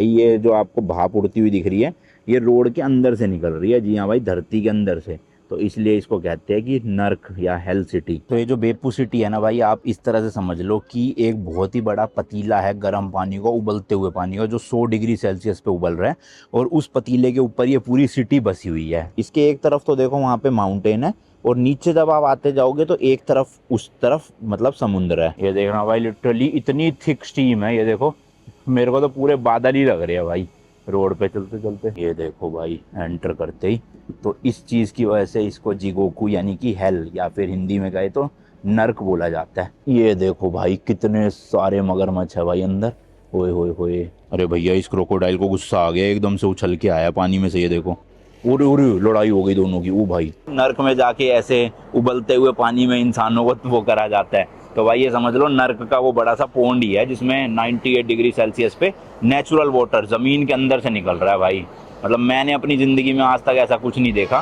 ये जो आपको भाप उड़ती हुई दिख रही है, ये रोड के अंदर से निकल रही है। जी हाँ भाई, धरती के अंदर से। तो इसलिए इसको कहते हैं कि नर्क या हेल सिटी। तो ये जो बेपू सिटी है ना भाई, आप इस तरह से समझ लो कि एक बहुत ही बड़ा पतीला है गर्म पानी का, उबलते हुए पानी का, जो 100 डिग्री सेल्सियस पे उबल रहा है। और उस पतीले के ऊपर ये पूरी सिटी बसी हुई है। इसके एक तरफ तो देखो वहाँ पे माउंटेन है, और नीचे जब आप आते जाओगे तो एक तरफ उस तरफ मतलब समुद्र है। ये देखना भाई, लिटरली इतनी थिक स्टीम है, ये देखो। मेरे को तो पूरे बादल ही लग रहे हैं भाई रोड पे चलते चलते। ये देखो भाई, एंटर करते ही तो इस चीज की वजह से इसको जिगोकू यानी कि हेल, या फिर हिंदी में कहे तो नर्क बोला जाता है। ये देखो भाई, कितने सारे मगरमच्छ है भाई अंदर। ओए होए होए, अरे भैया इस क्रोकोडाइल को गुस्सा आ गया, एकदम से उछल के आया पानी में से। ये देखो, उरे उरे लड़ाई हो गई दोनों की। ओ भाई, नर्क में जाके ऐसे उबलते हुए पानी में इंसानों को वो करा जाता है। तो भाई ये समझ लो नर्क का वो बड़ा सा पोंड ही है, जिसमें 98 डिग्री सेल्सियस पे नेचुरल वाटर जमीन के अंदर से निकल रहा है भाई। मतलब मैंने अपनी जिंदगी में आज तक ऐसा कुछ नहीं देखा।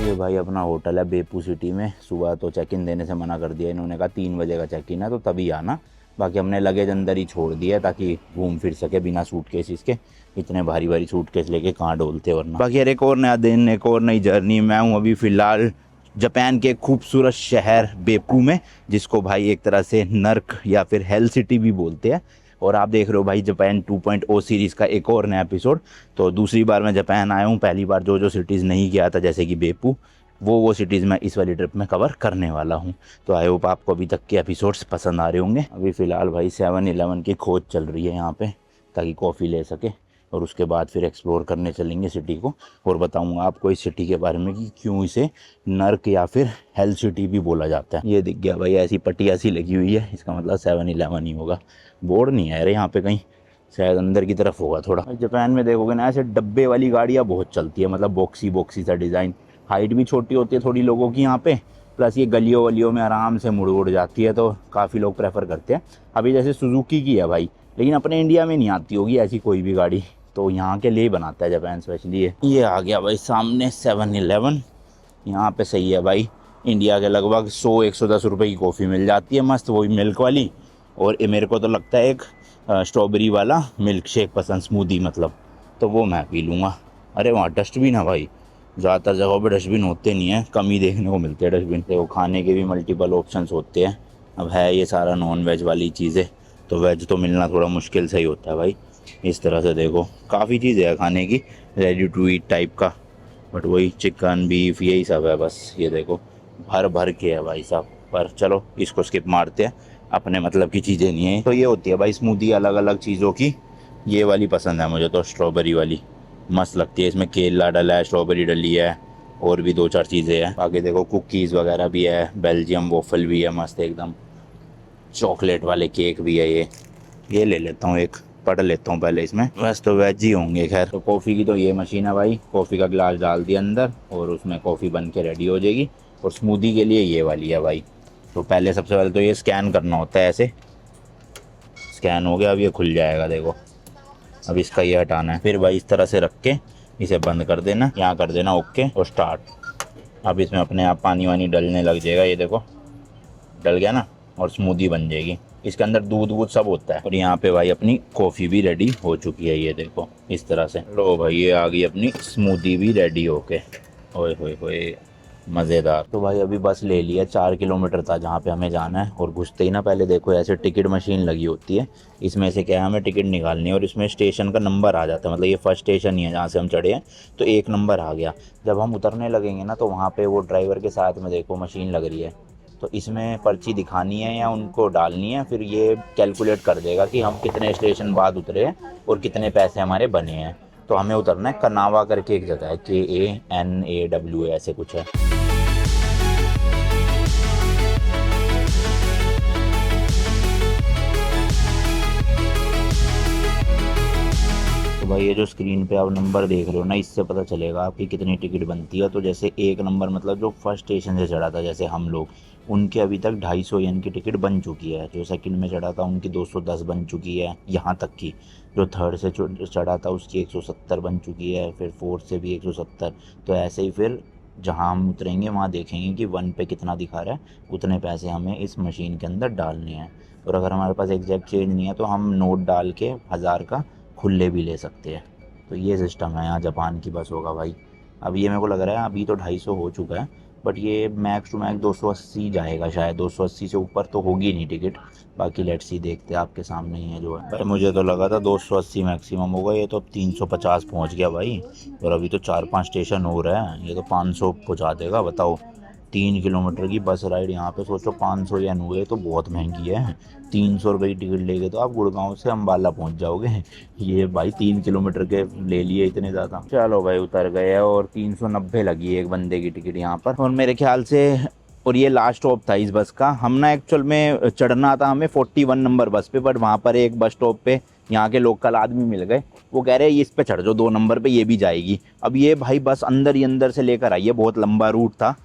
ये भाई अपना होटल है बेपू सिटी में। सुबह तो चेक इन देने से मना कर दिया इन्होंने, कहा 3 बजे का चेक इन है तो तभी आना। बाकी हमने लगेज अंदर ही छोड़ दिया ताकि घूम फिर सके बिना सूटकेस इसके। इतने भारी भारी सूटकेस लेके कहाँ डोलते वरना। बाकी यार एक और नया दिन, एक और नई जर्नी। मैं हूँ अभी फ़िलहाल जापान के खूबसूरत शहर बेपू में, जिसको भाई एक तरह से नर्क या फिर हेल सिटी भी बोलते हैं। और आप देख रहे हो भाई जापान 2.0 सीरीज़ का एक और नया एपिसोड। तो दूसरी बार मैं जापान आया हूँ। पहली बार जो जो सिटीज़ नहीं गया था जैसे कि बेपू, वो सिटीज़ मैं इस वाली ट्रिप में कवर करने वाला हूँ। तो आई होप आपको अभी तक के एपिसोड्स पसंद आ रहे होंगे। अभी फ़िलहाल भाई 7-11 की खोज चल रही है यहाँ पे, ताकि कॉफ़ी ले सके। और उसके बाद फिर एक्सप्लोर करने चलेंगे सिटी को, और बताऊंगा आपको इस सिटी के बारे में कि क्यों इसे नर्क या फिर हेल सिटी भी बोला जाता है। ये दिख गया भाई, ऐसी पट्टियाँ सी लगी हुई है, इसका मतलब 7-11 ही होगा। बोर्ड नहीं है यहाँ पे कहीं, शायद अंदर की तरफ होगा थोड़ा। जापान में देखोगे ना, ऐसे डब्बे वाली गाड़ियाँ बहुत चलती है, मतलब बॉक्सी बॉक्सी सा डिज़ाइन। हाइट भी छोटी होती है थोड़ी लोगों की यहाँ पे, प्लस ये गलियों वलियों में आराम से मुड़ उड़ जाती है, तो काफ़ी लोग प्रेफर करते हैं। अभी जैसे सुजुकी की है भाई, लेकिन अपने इंडिया में नहीं आती होगी ऐसी कोई भी गाड़ी, तो यहाँ के लिए बनाता है जापान स्पेशली। ये आ गया भाई सामने 7-11। यहाँ पे सही है भाई, इंडिया के लगभग 100-110 रुपये की कॉफ़ी मिल जाती है मस्त, वो भी मिल्क वाली। और ये मेरे को तो लगता है एक स्ट्रॉबेरी वाला मिल्क शेक पसंद, स्मूदी मतलब, तो वो मैं पी लूँगा। अरे वहाँ डस्टबिन है भाई, ज़्यादातर जगहों पे डस्टबिन होते नहीं हैं, कम ही देखने को मिलते हैं डस्टबिन। देखो खाने के भी मल्टीपल ऑप्शंस होते हैं। अब है ये सारा नॉन वेज वाली चीज़ें, तो वेज तो मिलना थोड़ा मुश्किल से ही होता है भाई। इस तरह से देखो काफ़ी चीज़ें है खाने की, रेडी टू ईट टाइप का, बट वही चिकन बीफ यही सब है बस। ये देखो भर भर के है भाई साहब। पर चलो इसको स्किप मारते हैं, अपने मतलब की चीज़ें नहीं है। तो ये होती है भाई स्मूदी अलग अलग चीज़ों की। ये वाली पसंद है मुझे तो, स्ट्रॉबेरी वाली मस्त लगती है। इसमें केला डला है, स्ट्रॉबेरी डली है, और भी 2-4 चीज़ें हैं। बाकी देखो कुकीज़ वगैरह भी है, बेल्जियम वॉफल भी है मस्त एकदम, चॉकलेट वाले केक भी है। ये ले लेता हूँ एक, पढ़ लेता हूँ पहले इसमें। बस तो वेज ही होंगे खैर। तो कॉफ़ी की तो ये मशीन है भाई, कॉफ़ी का गिलास डाल दिया अंदर और उसमें कॉफ़ी बन के रेडी हो जाएगी। और स्मूदी के लिए ये वाली है भाई। तो पहले सबसे पहले तो ये स्कैन करना होता है, ऐसे स्कैन हो गया, अब ये खुल जाएगा देखो। अब इसका ये हटाना है, फिर भाई इस तरह से रख के इसे बंद कर देना, यहाँ कर देना ओके और स्टार्ट। अब इसमें अपने आप पानी वानी डलने लग जाएगा, ये देखो डल गया ना, और स्मूदी बन जाएगी। इसके अंदर दूध वूध सब होता है। और यहाँ पे भाई अपनी कॉफ़ी भी रेडी हो चुकी है, ये देखो इस तरह से। लो भाई ये आ गई अपनी स्मूदी भी रेडी होके। ओए होए होए मज़ेदार। तो भाई अभी बस ले लिया, 4 किलोमीटर था जहाँ पे हमें जाना है। और घुसते ही ना पहले देखो ऐसे टिकट मशीन लगी होती है, इसमें से क्या है हमें टिकट निकालनी है, और इसमें स्टेशन का नंबर आ जाता है। मतलब ये फर्स्ट स्टेशन ही है जहाँ से हम चढ़े हैं, तो 1 नंबर आ गया। जब हम उतरने लगेंगे ना, तो वहाँ पर वो ड्राइवर के साथ में देखो मशीन लग रही है, तो इसमें पर्ची दिखानी है या उनको डालनी है, फिर ये कैलकुलेट कर देगा कि हम कितने स्टेशन बाद उतरे हैं और कितने पैसे हमारे बने हैं। तो हमें उतरना है कनावा करके एक जगह है, KANAWA ऐसे कुछ है। तो भाई ये जो स्क्रीन पे आप नंबर देख रहे हो ना, इससे पता चलेगा आपकी कितनी टिकट बनती है। तो जैसे 1 नंबर मतलब जो फर्स्ट स्टेशन से चढ़ा था जैसे हम लोग, उनके अभी तक 250 येन की टिकट बन चुकी है। जो सेकंड में चढ़ा था उनकी 210 बन चुकी है यहाँ तक की। जो थर्ड से चढ़ा था उसकी 170 बन चुकी है, फिर फोर्थ से भी 170। तो ऐसे ही फिर जहाँ हम उतरेंगे वहाँ देखेंगे कि 1 पे कितना दिखा रहा है, उतने पैसे हमें इस मशीन के अंदर डालने हैं। और अगर हमारे पास एग्जैक्ट चेंज नहीं है तो हम नोट डाल के 1000 का खुले भी ले सकते हैं। तो ये सिस्टम है यहाँ जापान की बस होगा भाई। अब ये मेरे को लग रहा है अभी तो 250 हो चुका है, बट ये मैक्स टू मैक्स 280 जाएगा शायद, 280 से ऊपर तो होगी नहीं टिकट। बाकी लेट्स सी, देखते हैं, आपके सामने ही है जो है भाई। मुझे तो लगा था 280 मैक्सिमम होगा, ये तो अब 350 पहुंच गया भाई। और अभी तो 4-5 स्टेशन हो रहा है, ये तो 500 पहुंचा देगा। बताओ 3 किलोमीटर की बस राइड यहाँ पे सोचो 500 येन हुए तो बहुत महंगी है। 300 रुपये की टिकट लेके तो आप गुड़गांव से अम्बाला पहुँच जाओगे। ये भाई 3 किलोमीटर के ले लिए इतने ज़्यादा। चलो भाई उतर गए और 390 लगी एक बंदे की टिकट यहाँ पर। और मेरे ख्याल से और ये लास्ट स्टॉप था इस बस का। हम ना एक्चुअल में चढ़ना था हमें 41 नंबर बस पे, बट वहाँ पर एक बस स्टॉप पे यहाँ के लोकल आदमी मिल गए। वो कह रहे हैं इस पे चढ़ जाओ, 2 नंबर पे ये भी जाएगी। अब ये भाई बस अंदर ही अंदर से लेकर आई है, बहुत लंबा रूट था।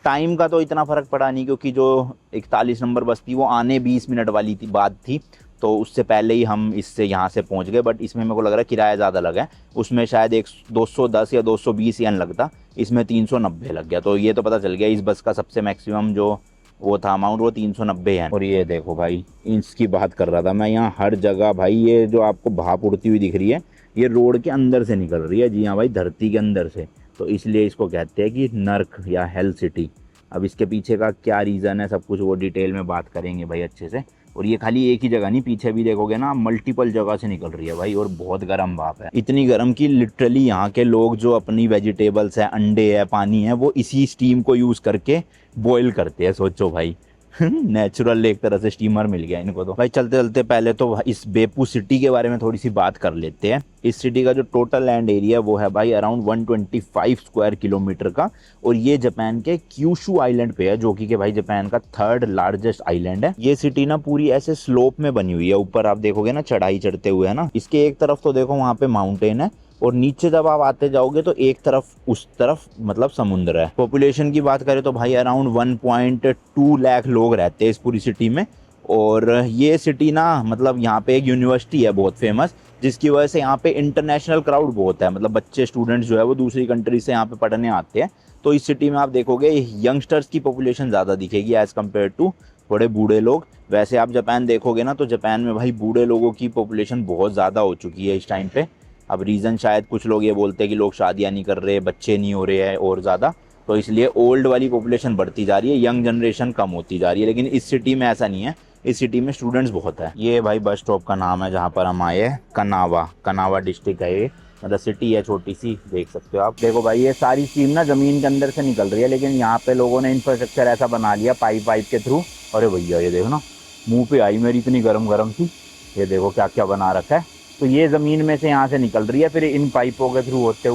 टाइम का तो इतना फ़र्क पड़ा नहीं, क्योंकि जो 41 नंबर बस थी वो आने 20 मिनट वाली थी बात थी, तो उससे पहले ही हम इससे यहाँ से पहुँच गए। बट इसमें मेरे को लग रहा है किराया ज़्यादा लगा है, उसमें शायद 210 या 220 येन लगता, इसमें 390 लग गया। तो ये तो पता चल गया इस बस का सबसे मैक्सिमम जो वो था अमाउंट वो 390 है। और ये देखो भाई, इसकी बात कर रहा था मैं, यहाँ हर जगह भाई ये जो आपको भाप उड़ती हुई दिख रही है ये रोड के अंदर से निकल रही है। जी हाँ भाई, धरती के अंदर से, तो इसलिए इसको कहते हैं कि नर्क या हेल सिटी। अब इसके पीछे का क्या रीज़न है सब कुछ वो डिटेल में बात करेंगे भाई अच्छे से। और ये खाली एक ही जगह नहीं, पीछे भी देखोगे ना मल्टीपल जगह से निकल रही है भाई, और बहुत गर्म भाप है। इतनी गर्म कि लिटरली यहाँ के लोग जो अपनी वेजिटेबल्स है, अंडे है, पानी है, वो इसी स्टीम को यूज़ करके बॉईल करते हैं। सोचो भाई नेचुरल एक तरह से स्टीमर मिल गया इनको। तो भाई चलते चलते पहले तो इस बेपू सिटी के बारे में थोड़ी सी बात कर लेते हैं। इस सिटी का जो टोटल लैंड एरिया वो है भाई अराउंड 125 स्क्वायर किलोमीटर का, और ये जापान के क्यूशू आइलैंड पे है, जो कि भाई जापान का 3rd लार्जेस्ट आइलैंड है। ये सिटी ना पूरी ऐसे स्लोप में बनी हुई है, ऊपर आप देखोगे ना चढ़ाई चढ़ते हुए है ना, इसके एक तरफ तो देखो वहाँ पे माउंटेन है, और नीचे जब आप आते जाओगे तो एक तरफ उस तरफ मतलब समुद्र है। पॉपुलेशन की बात करें तो भाई अराउंड 1.2 लाख लोग रहते हैं इस पूरी सिटी में। और ये सिटी ना मतलब यहाँ पे एक यूनिवर्सिटी है बहुत फेमस, जिसकी वजह से यहाँ पे इंटरनेशनल क्राउड बहुत है, मतलब बच्चे स्टूडेंट्स जो है वो दूसरी कंट्री से यहाँ पे पढ़ने आते हैं। तो इस सिटी में आप देखोगे यंगस्टर्स की पॉपुलेशन ज़्यादा दिखेगी एज़ कम्पेयर टू थोड़े बूढ़े लोग। वैसे आप जापान देखोगे ना तो जापान में भाई बूढ़े लोगों की पॉपुलेशन बहुत ज़्यादा हो चुकी है इस टाइम पे। अब रीज़न शायद कुछ लोग ये बोलते हैं कि लोग शादियाँ नहीं कर रहे, बच्चे नहीं हो रहे हैं और ज़्यादा, तो इसलिए ओल्ड वाली पॉपुलेशन बढ़ती जा रही है, यंग जनरेशन कम होती जा रही है। लेकिन इस सिटी में ऐसा नहीं है, इस सिटी में स्टूडेंट्स बहुत है। ये भाई बस स्टॉप का नाम है जहाँ पर हम आए हैं, कनावा डिस्ट्रिक्ट है ये, मतलब सिटी है छोटी सी, देख सकते हो आप। देखो भाई ये सारी स्टीम ना ज़मीन के अंदर से निकल रही है, लेकिन यहाँ पे लोगों ने इंफ्रास्ट्रक्चर ऐसा बना लिया पाइप के थ्रू। अरे भैया ये देखो ना, मुँह पे आई मेरी, इतनी गर्म सी, ये देखो क्या क्या बना रखा है। तो ये ज़मीन में से यहाँ से निकल रही है, फिर इन पाइपों के थ्रू होते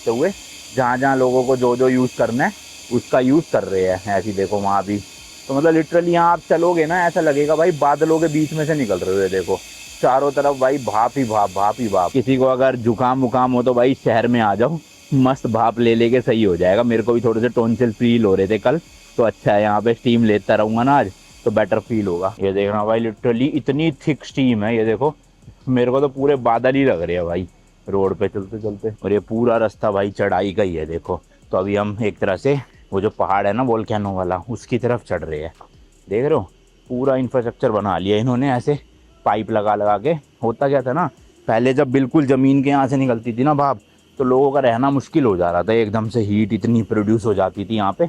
हुए जहाँ लोगों को जो यूज़ करना है उसका यूज़ कर रहे हैं। ऐसी देखो वहाँ भी, तो मतलब लिटरली यहाँ आप चलोगे ना ऐसा लगेगा भाई बादलों के बीच में से निकल रहे हो। देखो चारों तरफ भाई भाप ही भाप। किसी को अगर जुकाम वुकाम हो तो भाई शहर में आ जाओ, मस्त भाप ले लेके सही हो जाएगा। मेरे को भी थोड़े से टॉन्सिल फील हो रहे थे कल, तो अच्छा है यहाँ पे स्टीम लेता रहूँगा ना आज तो बेटर फील होगा। ये देखना भाई लिटरली इतनी थिक स्टीम है, ये देखो मेरे को तो पूरे बादल ही लग रहे हैं भाई रोड पे चलते। और ये पूरा रास्ता भाई चढ़ाई का ही है देखो। तो अभी हम एक तरह से वो जो पहाड़ है ना वोल्केनो वाला, उसकी तरफ चढ़ रहे हैं। देख रहे हो पूरा इंफ्रास्ट्रक्चर बना लिया इन्होंने ऐसे पाइप लगा के। होता क्या था ना, पहले जब बिल्कुल ज़मीन के यहाँ से निकलती थी ना भाप, तो लोगों का रहना मुश्किल हो जा रहा था, एकदम से हीट इतनी प्रोड्यूस हो जाती थी यहाँ पे।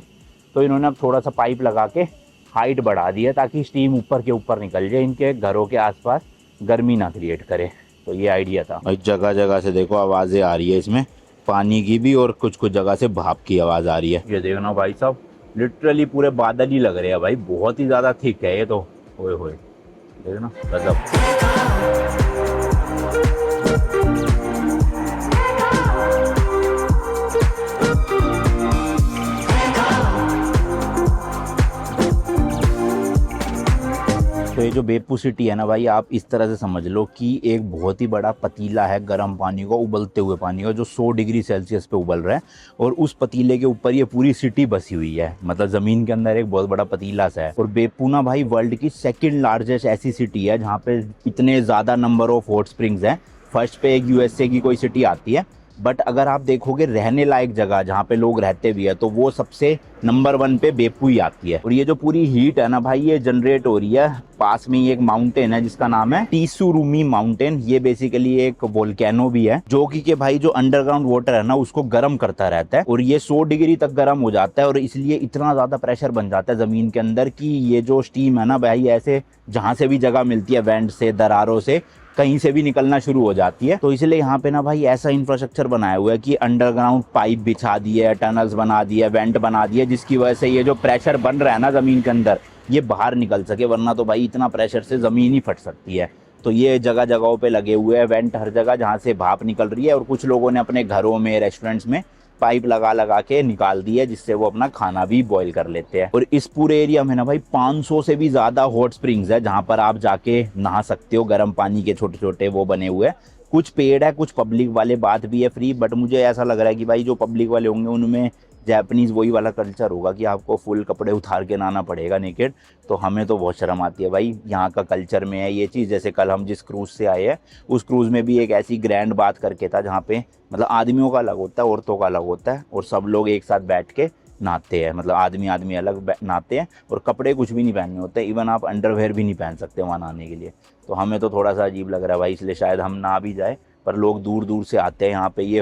तो इन्होंने अब थोड़ा सा पाइप लगा के हाइट बढ़ा दी है, ताकि स्टीम ऊपर के ऊपर निकल जाए, इनके घरों के आसपास गर्मी ना क्रिएट करे। तो ये आइडिया था भाई। जगह जगह से देखो आवाज़ें आ रही है इसमें, पानी की भी और कुछ जगह से भाप की आवाज़ आ रही है। ये देखना भाई साहब लिटरली पूरे बादल ही लग रहे हैं भाई, बहुत ही ज़्यादा थिक है ये तो। ओए देखना गजब। तो ये जो बेपू सिटी है ना भाई, आप इस तरह से समझ लो कि एक बहुत ही बड़ा पतीला है गर्म पानी का, उबलते हुए पानी का, जो 100 डिग्री सेल्सियस पे उबल रहा है। और उस पतीले के ऊपर ये पूरी सिटी बसी हुई है, मतलब ज़मीन के अंदर एक बहुत बड़ा पतीला सा है। और बेपू ना भाई वर्ल्ड की 2nd लार्जेस्ट ऐसी सिटी है जहाँ पे इतने ज़्यादा नंबर ऑफ हॉट स्प्रिंग्स हैं। फर्स्ट पे एक USA की कोई सिटी आती है बट अगर आप देखोगे रहने लायक जगह जहाँ पे लोग रहते भी है तो वो सबसे नंबर 1 पे बेपू ही आती है। और ये जो पूरी हीट है ना भाई, ये जनरेट हो रही है पास में ही एक माउंटेन है जिसका नाम है टीसुरुमी माउंटेन। ये बेसिकली एक वोल्केनो भी है जो कि भाई जो अंडरग्राउंड वाटर है ना उसको गर्म करता रहता है, और ये 100 डिग्री तक गर्म हो जाता है, और इसलिए इतना ज्यादा प्रेशर बन जाता है जमीन के अंदर कि ये जो स्टीम है ना भाई, ऐसे जहां से भी जगह मिलती है वेंट से, दरारों से, कहीं से भी निकलना शुरू हो जाती है। तो इसलिए यहाँ पे ना भाई ऐसा इंफ्रास्ट्रक्चर बनाया हुआ है कि अंडरग्राउंड पाइप बिछा दिए है, टनल्स बना दिए, वेंट बना दिए, जिसकी वजह से ये जो प्रेशर बन रहा है ना जमीन के अंदर ये बाहर निकल सके, वरना तो भाई इतना प्रेशर से जमीन ही फट सकती है। तो ये जगह जगहों पे लगे हुए हैं वेंट हर जगह जहाँ से भाप निकल रही है, और कुछ लोगों ने अपने घरों में, रेस्टोरेंट्स में पाइप लगा लगा के निकाल दी है, जिससे वो अपना खाना भी बॉईल कर लेते हैं। और इस पूरे एरिया में ना भाई 500 से भी ज्यादा हॉट स्प्रिंग्स है जहां पर आप जाके नहा सकते हो, गर्म पानी के छोटे छोटे वो बने हुए हैं। कुछ पेड है, कुछ पब्लिक वाले बात भी है फ्री, बट मुझे ऐसा लग रहा है कि भाई जो पब्लिक वाले होंगे उनमें जैपनीज वही वाला कल्चर होगा कि आपको फुल कपड़े उतार के नहाना पड़ेगा नेकेड। तो हमें तो बहुत शर्म आती है भाई, यहाँ का कल्चर में है ये चीज़। जैसे कल हम जिस क्रूज़ से आए हैं उस क्रूज़ में भी एक ऐसी ग्रैंड बात करके था जहाँ पे मतलब आदमियों का अलग होता है, औरतों का अलग होता है, और सब लोग एक साथ बैठ के नहाते हैं। मतलब आदमी आदमी अलग नहाते हैं, और कपड़े कुछ भी नहीं पहनने होते, इवन आप अंडरवेयर भी नहीं पहन सकते वहाँ नहाने के लिए। तो हमें तो थोड़ा सा अजीब लग रहा है भाई, इसलिए शायद हम ना भी जाए, पर लोग दूर दूर से आते हैं यहाँ पे ये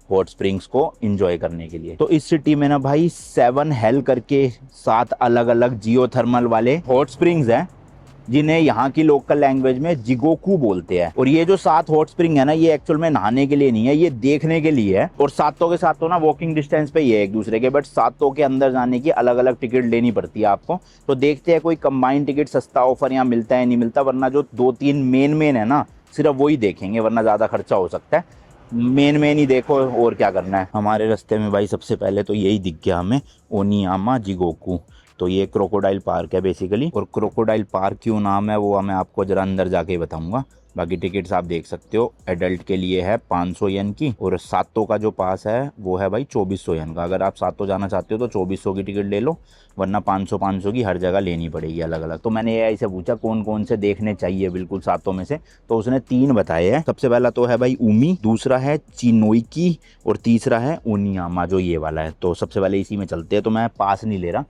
हॉट स्प्रिंग्स को एंजॉय करने के लिए। तो इस सिटी में ना भाई 7 हेल करके 7 अलग अलग जियोथर्मल वाले हॉट स्प्रिंग्स हैं, जिन्हें यहाँ की लोकल लैंग्वेज में जिगोकू बोलते हैं। और ये जो 7 हॉट स्प्रिंग है ना, ये एक्चुअल में नहाने के लिए नहीं है, ये देखने के लिए है। और सातों के सातों ना वॉकिंग डिस्टेंस पे ही है एक दूसरे के, बट सातों के अंदर जाने की अलग अलग टिकट लेनी पड़ती है आपको। तो देखते हैं कोई कंबाइंड टिकट सस्ता ऑफर यहाँ मिलता है नहीं मिलता, वरना जो 2-3 मेन है ना सिर्फ वही देखेंगे, वरना ज़्यादा खर्चा हो सकता है। मेन ही देखो, और क्या करना है। हमारे रास्ते में भाई सबसे पहले तो यही दिख गया हमें, ओनियामा जिगोकू। तो ये क्रोकोडाइल पार्क है बेसिकली, और क्रोकोडाइल पार्क क्यों नाम है वो मैं आपको जरा अंदर जाके ही बताऊंगा। बाकी टिकट्स आप देख सकते हो, एडल्ट के लिए है 500 येन की, और सातों का जो पास है वो है भाई 2400 येन का। अगर आप सातों जाना चाहते हो तो 2400 की टिकट ले लो, वरना 500 की हर जगह लेनी पड़ेगी अलग अलग। तो मैंने एआई से पूछा कौन कौन से देखने चाहिए बिल्कुल सातों में से, तो उसने 3 बताए हैं। सबसे पहला तो है भाई उमी, दूसरा है चिनोइकी, और तीसरा है ओनियामा जो ये वाला है। तो सबसे पहले इसी में चलते हैं। तो मैं पास नहीं ले रहा,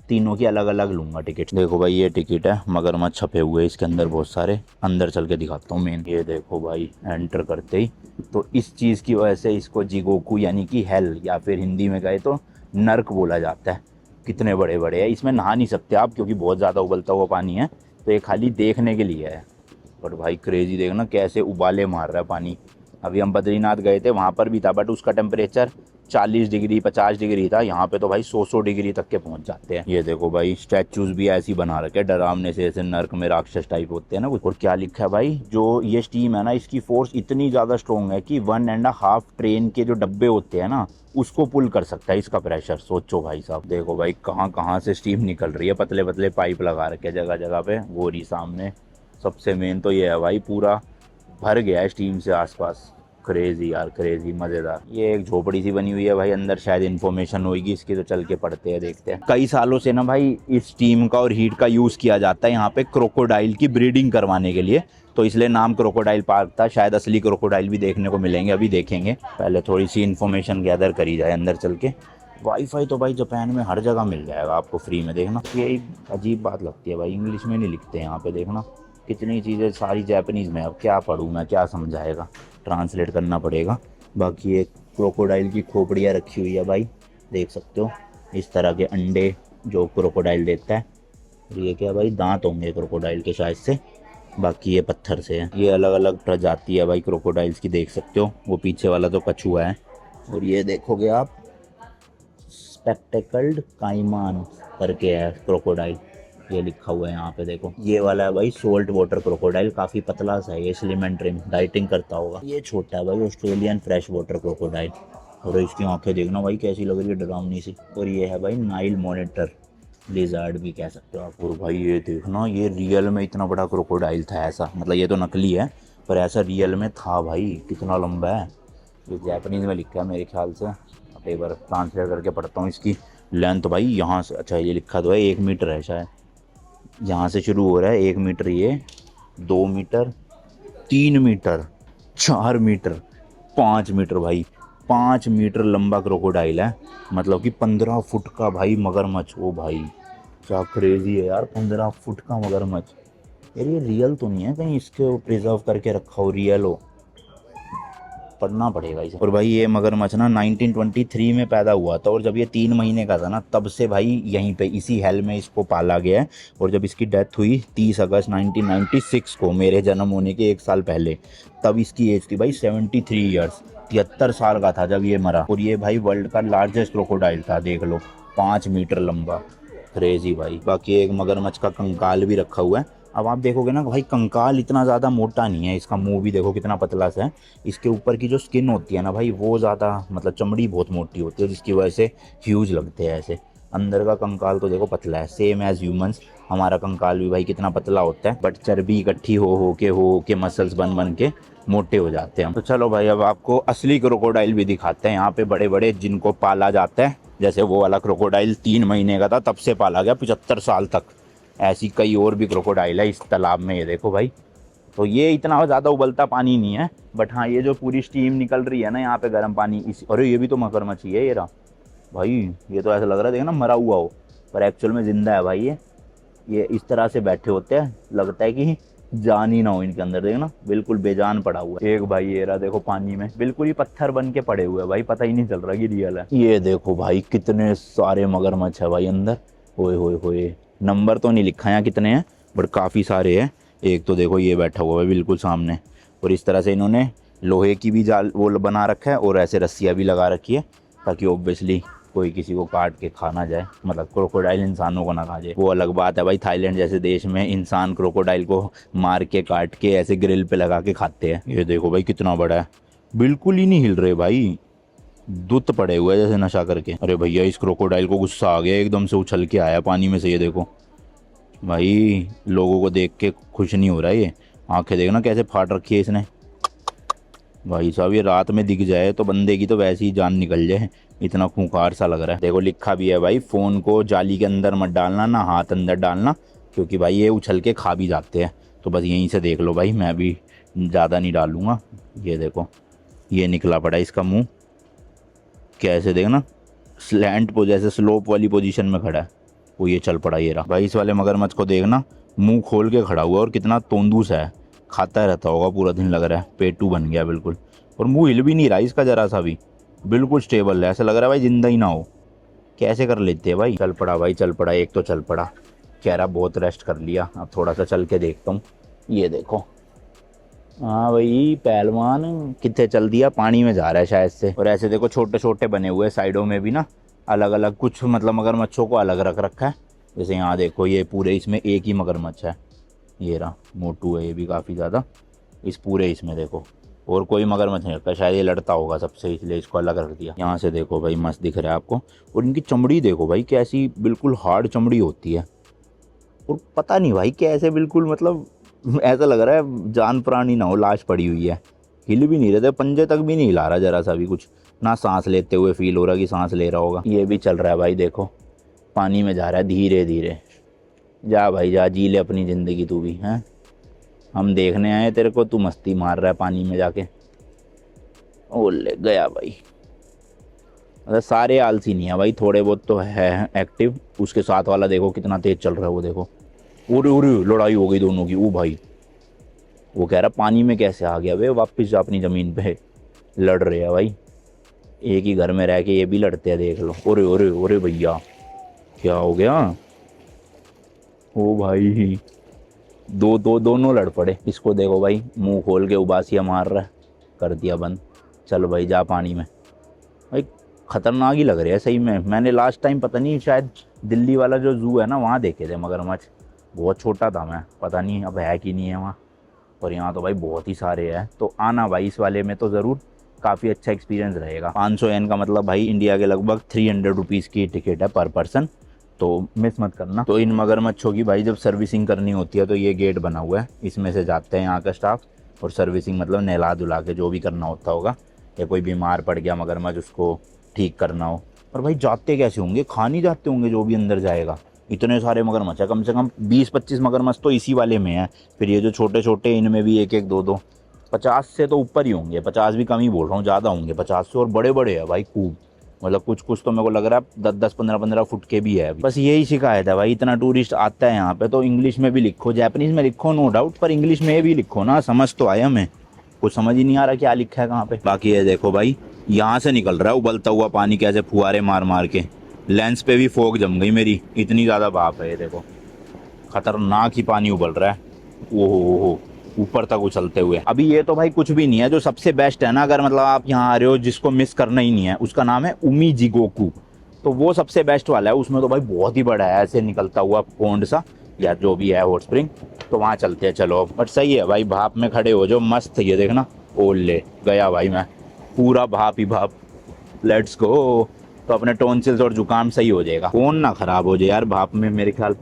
तीनों की अलग अलग लूंगा टिकट। देखो भाई ये टिकट है, मगरमच्छ छपे हुए इसके अंदर बहुत सारे। अंदर चल के दिखाता हूँ मेन। ये देखो भाई एंटर करते ही, तो इस चीज़ की वजह से इसको जिगोकू यानी कि हेल, या फिर हिंदी में कहे तो नर्क बोला जाता है। कितने बड़े बड़े हैं, इसमें नहा नहीं सकते आप क्योंकि बहुत ज़्यादा उबलता हुआ पानी है, तो ये खाली देखने के लिए है। बट भाई क्रेजी देखना कैसे उबाले मार रहा है पानी। अभी हम बद्रीनाथ गए थे, वहाँ पर भी था, बट उसका टेम्परेचर 40 डिग्री 50 डिग्री था। यहाँ पे तो भाई 100 डिग्री तक के पहुँच जाते हैं। ये देखो भाई स्टैचूज भी ऐसी बना रखे डरावने से, जैसे नर्क में राक्षस टाइप होते हैं ना। और क्या लिखा है भाई, जो ये स्टीम है ना इसकी फोर्स इतनी ज़्यादा स्ट्रॉन्ग है कि 1.5 ट्रेन के जो डब्बे होते हैं ना उसको पुल कर सकता है इसका प्रेशर। सोचो भाई साहब, देखो भाई कहाँ कहाँ से स्टीम निकल रही है, पतले पतले पाइप लगा रखे जगह जगह पे। वो रही सामने। सबसे मेन तो ये है भाई, पूरा भर गया है स्टीम से आसपास। क्रेजी यार, क्रेजी मज़ेदार। ये एक झोपड़ी सी बनी हुई है भाई, अंदर शायद इन्फॉर्मेशन होगी इसकी, तो चल के पढ़ते हैं, देखते हैं। कई सालों से ना भाई इस स्टीम का और हीट का यूज़ किया जाता है यहाँ पे क्रोकोडाइल की ब्रीडिंग करवाने के लिए, तो इसलिए नाम क्रोकोडाइल पार्क था। शायद असली क्रोकोडाइल भी देखने को मिलेंगे, अभी देखेंगे। पहले थोड़ी सी इन्फॉर्मेशन गैदर करी जाए अंदर चल के। वाईफाई तो भाई जापान में हर जगह मिल जाएगा आपको फ्री में, देखना। ये अजीब बात लगती है भाई, इंग्लिश में नहीं लिखते यहाँ पे, देखना कितनी चीज़ें सारी जापानीज़ में। अब क्या पढ़ूँ मैं, क्या समझाएगा, ट्रांसलेट करना पड़ेगा। बाकी एक क्रोकोडाइल की खोपड़ियाँ रखी हुई है भाई, देख सकते हो। इस तरह के अंडे जो क्रोकोडाइल देता है। ये क्या भाई, दांत होंगे क्रोकोडाइल के शायद से, बाकी ये पत्थर से है। ये अलग अलग प्रजाति है भाई क्रोकोडाइल्स की, देख सकते हो। वो पीछे वाला तो कछुआ है, और ये देखोगे आप स्पेक्टेकल्ड काइमान करके है क्रोकोडाइल, ये लिखा हुआ है यहाँ पे देखो। ये वाला है भाई सोल्ट वाटर क्रोकोडाइल, काफ़ी पतला सा है ये, स्लिम एंड ट्रिम, डाइटिंग करता होगा। ये छोटा है भाई ऑस्ट्रेलियन फ्रेश वाटर क्रोकोडाइल, और इसकी आंखें देखना भाई कैसी लग रही है, डरावनी सी। और ये है भाई नाइल मॉनिटर लिजर्ड भी कह सकते हो आप। और भाई ये देखना, ये रियल में इतना बड़ा क्रोकोडाइल था ऐसा, मतलब ये तो नकली है पर ऐसा रियल में था भाई। कितना लंबा है, ये जापानीज में लिखा है मेरे ख्याल से। एक बार ट्रांसलेट करके पढ़ता हूँ। इसकी लेंथ भाई यहाँ से, अच्छा ये लिखा तो है 1 मीटर है शायद, यहाँ से शुरू हो रहा है 1 मीटर, ये 2 मीटर, 3 मीटर, 4 मीटर, 5 मीटर भाई, 5 मीटर लंबा क्रोकोडाइल है, मतलब कि 15 फुट का भाई मगरमच्छ। ओ भाई क्या क्रेजी है यार, 15 फुट का मगरमच्छ। यार ये रियल तो नहीं है, कहीं इसके प्रिजर्व करके रखा हो, रियल हो, पढ़ना पड़ेगा इसे। और भाई ये मगरमच्छ ना 1923 में पैदा हुआ था, और जब ये 3 महीने का था ना, तब से भाई यहीं पे इसी हेल में इसको पाला गया है। और जब इसकी डेथ हुई 30 अगस्त 1996 को, मेरे जन्म होने के 1 साल पहले, तब इसकी एज थी भाई 73 ईयर्स, 73 साल का था जब ये मरा। और ये भाई वर्ल्ड का लार्जेस्ट क्रोकोडाइल था, देख लो, 5 मीटर लंबा, क्रेजी भाई। बाकी एक मगरमच्छ का कंकाल भी रखा हुआ है। अब आप देखोगे ना भाई, कंकाल इतना ज़्यादा मोटा नहीं है, इसका मुंह भी देखो कितना पतला सा है। इसके ऊपर की जो स्किन होती है ना भाई, वो ज़्यादा, मतलब चमड़ी बहुत मोटी होती है, जिसकी वजह से ह्यूज लगते हैं ऐसे। अंदर का कंकाल तो देखो पतला है, सेम एज ह्यूमंस। हमारा कंकाल भी भाई कितना पतला होता है, बट चर्बी इकट्ठी हो के मसल्स बन के मोटे हो जाते हैं। तो चलो भाई, अब आपको असली क्रोकोडाइल भी दिखाते हैं यहाँ पे, बड़े बड़े जिनको पाला जाता है। जैसे वो वाला क्रोकोडाइल 3 महीने का था, तब से पाला गया 75 साल तक। ऐसी कई और भी क्रोकोडाइल है इस तालाब में, ये देखो भाई। तो ये इतना ज़्यादा उबलता पानी नहीं है, बट हाँ ये जो पूरी स्टीम निकल रही है ना यहाँ पे, गर्म पानी, इस, अरे ये भी तो मगरमच्छ ही है ये रहा भाई। ये तो ऐसा लग रहा है, देखो ना, मरा हुआ हो, पर एक्चुअल में जिंदा है भाई। ये इस तरह से बैठे होते हैं, लगता है कि जान ही ना हो इनके अंदर, देखो ना, बिल्कुल बेजान पड़ा हुआ है। एक भाई ये रहा, देखो पानी में बिल्कुल ही पत्थर बन के पड़े हुए हैं भाई, पता ही नहीं चल रहा कि रियल है। ये देखो भाई कितने सारे मगरमच्छ है भाई अंदर, ओए होए होए। नंबर तो नहीं लिखा है कितने हैं, बट काफ़ी सारे हैं। एक तो देखो ये बैठा हुआ है बिल्कुल सामने, और इस तरह से इन्होंने लोहे की भी जाल वो बना रखा है, और ऐसे रस्सियाँ भी लगा रखी है, ताकि ऑब्वियसली कोई किसी को काट के खा ना जाए, मतलब क्रोकोडाइल इंसानों को ना खा जाए। वो अलग बात है भाई, थाईलैंड जैसे देश में इंसान क्रोकोडाइल को मार के काट के ऐसे ग्रिल पे लगा के खाते हैं। ये देखो भाई कितना बड़ा है, बिल्कुल ही नहीं हिल रहे भाई, दुत पड़े हुए जैसे नशा करके। अरे भैया इस क्रोकोडाइल को गुस्सा आ गया, एकदम से उछल के आया पानी में से। ये देखो भाई, लोगों को देख के खुश नहीं हो रहा है ये, आंखें देखना कैसे फाड़ रखी है इसने भाई साहब। ये रात में दिख जाए तो बंदे की तो वैसे ही जान निकल जाए, इतना खूंखार सा लग रहा है। देखो लिखा भी है भाई, फ़ोन को जाली के अंदर मत डालना, ना हाथ अंदर डालना, क्योंकि भाई ये उछल के खा भी जाते हैं। तो बस यहीं से देख लो भाई, मैं भी ज़्यादा नहीं डालूँगा। ये देखो ये निकला पड़ा इसका मुँह, कैसे देखना, स्लैंट जैसे स्लोप वाली पोजीशन में खड़ा है, वो ये चल पड़ा। ये रहा भाई, इस वाले मगरमच्छ को देखना, मुंह खोल के खड़ा हुआ, और कितना तोंदूस है, खाता रहता होगा पूरा दिन, लग रहा है पेटू बन गया बिल्कुल। और मुंह हिल भी नहीं रहा इसका जरा सा भी, बिल्कुल स्टेबल है, ऐसा लग रहा है भाई जिंदा ही ना हो। कैसे कर लेते हैं भाई। चल पड़ा भाई, चल पड़ा, एक तो चल पड़ा, कह रहा बहुत रेस्ट कर लिया, अब थोड़ा सा चल के देखता हूँ। ये देखो, हाँ भाई पहलवान कितने चल दिया, पानी में जा रहा है शायद से। और ऐसे देखो छोटे छोटे बने हुए साइडों में भी ना, अलग अलग कुछ, मतलब मगरमच्छों को अलग रख रखा है। जैसे यहाँ देखो, ये पूरे इसमें एक ही मगरमच्छ है, ये रहा, मोटू है ये भी काफ़ी ज़्यादा, इस पूरे इसमें देखो, और कोई मगरमच्छ नहीं रखा, शायद ये लड़ता होगा सबसे, इसलिए इसको अलग रख दिया। यहाँ से देखो भाई, मस्त दिख रहा है आपको। और इनकी चमड़ी देखो भाई, कैसी बिल्कुल हार्ड चमड़ी होती है, और पता नहीं भाई कैसे, बिल्कुल मतलब ऐसा लग रहा है जान प्राणी ना हो, लाश पड़ी हुई है, हिल भी नहीं रहे, पंजे तक भी नहीं हिला रहा जरा सा भी, कुछ ना सांस लेते हुए फील हो रहा कि सांस ले रहा होगा। ये भी चल रहा है भाई, देखो पानी में जा रहा है धीरे धीरे। जा भाई जा, जी ले अपनी ज़िंदगी तू भी, हैं, हम देखने आए तेरे को, तू मस्ती मार रहा है पानी में जाके। ओ ले गया भाई। मतलब सारे आलसी नहीं है भाई, थोड़े बहुत तो है एक्टिव। उसके साथ वाला देखो कितना तेज चल रहा है, वो देखो, उरे उरे लड़ाई हो गई दोनों की। ओ भाई, वो कह रहा पानी में कैसे आ गया वे, वापस जा अपनी ज़मीन पे। लड़ रहे हैं भाई, एक ही घर में रह के ये भी लड़ते हैं, देख लो। ओरे ओरे ओरे भैया, क्या हो गया। ओ भाई, दोनों लड़ पड़े। इसको देखो भाई, मुंह खोल के उबासियाँ मार रहा है, कर दिया बंद। चलो भाई जा पानी में। भाई खतरनाक ही लग रहा है सही में। मैंने लास्ट टाइम पता नहीं, शायद दिल्ली वाला जो जू है ना, वहाँ देखे थे मगरमच्छ, बहुत छोटा था मैं, पता नहीं अब है कि नहीं है वहाँ। और यहाँ तो भाई बहुत ही सारे हैं, तो आना भाई इस वाले में तो ज़रूर, काफ़ी अच्छा एक्सपीरियंस रहेगा। 500 येन का मतलब भाई इंडिया के लगभग 300 रुपीज़ की टिकट है पर पर्सन, तो मिस मत करना। तो इन मगरमच्छों की भाई जब सर्विसिंग करनी होती है, तो ये गेट बना हुआ है, इसमें से जाते हैं यहाँ का स्टाफ, और सर्विसिंग मतलब नहला धुला के जो भी करना होता होगा, या कोई बीमार पड़ गया मगरमच्छ उसको ठीक करना हो। और भाई जाते कैसे होंगे, खा नहीं जाते होंगे जो भी अंदर जाएगा। इतने सारे मगरमच्छ है, कम से कम 20-25 मगरमच्छ तो इसी वाले में है। फिर ये जो छोटे छोटे, इनमें भी एक एक दो दो, 50 से तो ऊपर ही होंगे, 50 भी कम ही बोल रहा हूँ, ज़्यादा होंगे 50 से, और बड़े बड़े है भाई खूब। मतलब कुछ कुछ तो मेरे को लग रहा है 10-10, 15-15 फुट के भी है। बस यही शिकायत है भाई, इतना टूरिस्ट आता है यहाँ पे तो इंग्लिश में भी लिखो, जापानीज में लिखो नो डाउट, पर इंग्लिश में भी लिखो ना, समझ तो आए हमें। कुछ समझ ही नहीं आ रहा क्या लिखा है कहाँ पे। बाकी ये देखो भाई, यहाँ से निकल रहा है उबलता हुआ पानी, कैसे फुहारे मार मार के। लेंस पे भी फोग जम गई मेरी, इतनी ज़्यादा भाप है। ये देखो खतरनाक ही पानी उबल रहा है, ओहो ऊपर तक उछलते हुए। अभी ये तो भाई कुछ भी नहीं है, जो सबसे बेस्ट है ना, अगर मतलब आप यहाँ आ रहे हो जिसको मिस करना ही नहीं है, उसका नाम है उमी जिगोकू। तो वो सबसे बेस्ट वाला है, उसमें तो भाई बहुत ही बड़ा है ऐसे निकलता हुआ पोंड सा, या जो भी है हॉट स्प्रिंग। तो वहाँ चलते हैं चलो। बट सही है भाई, भाप में खड़े हो जो मस्त, ये देखना। ओले गया भाई मैं, पूरा भाप ही भाप। Let's go. तो अपने टॉन्सिल्स और जुकाम सही हो जाएगा, फोन ना खराब हो जाए यार भाप में मेरे ख्याल।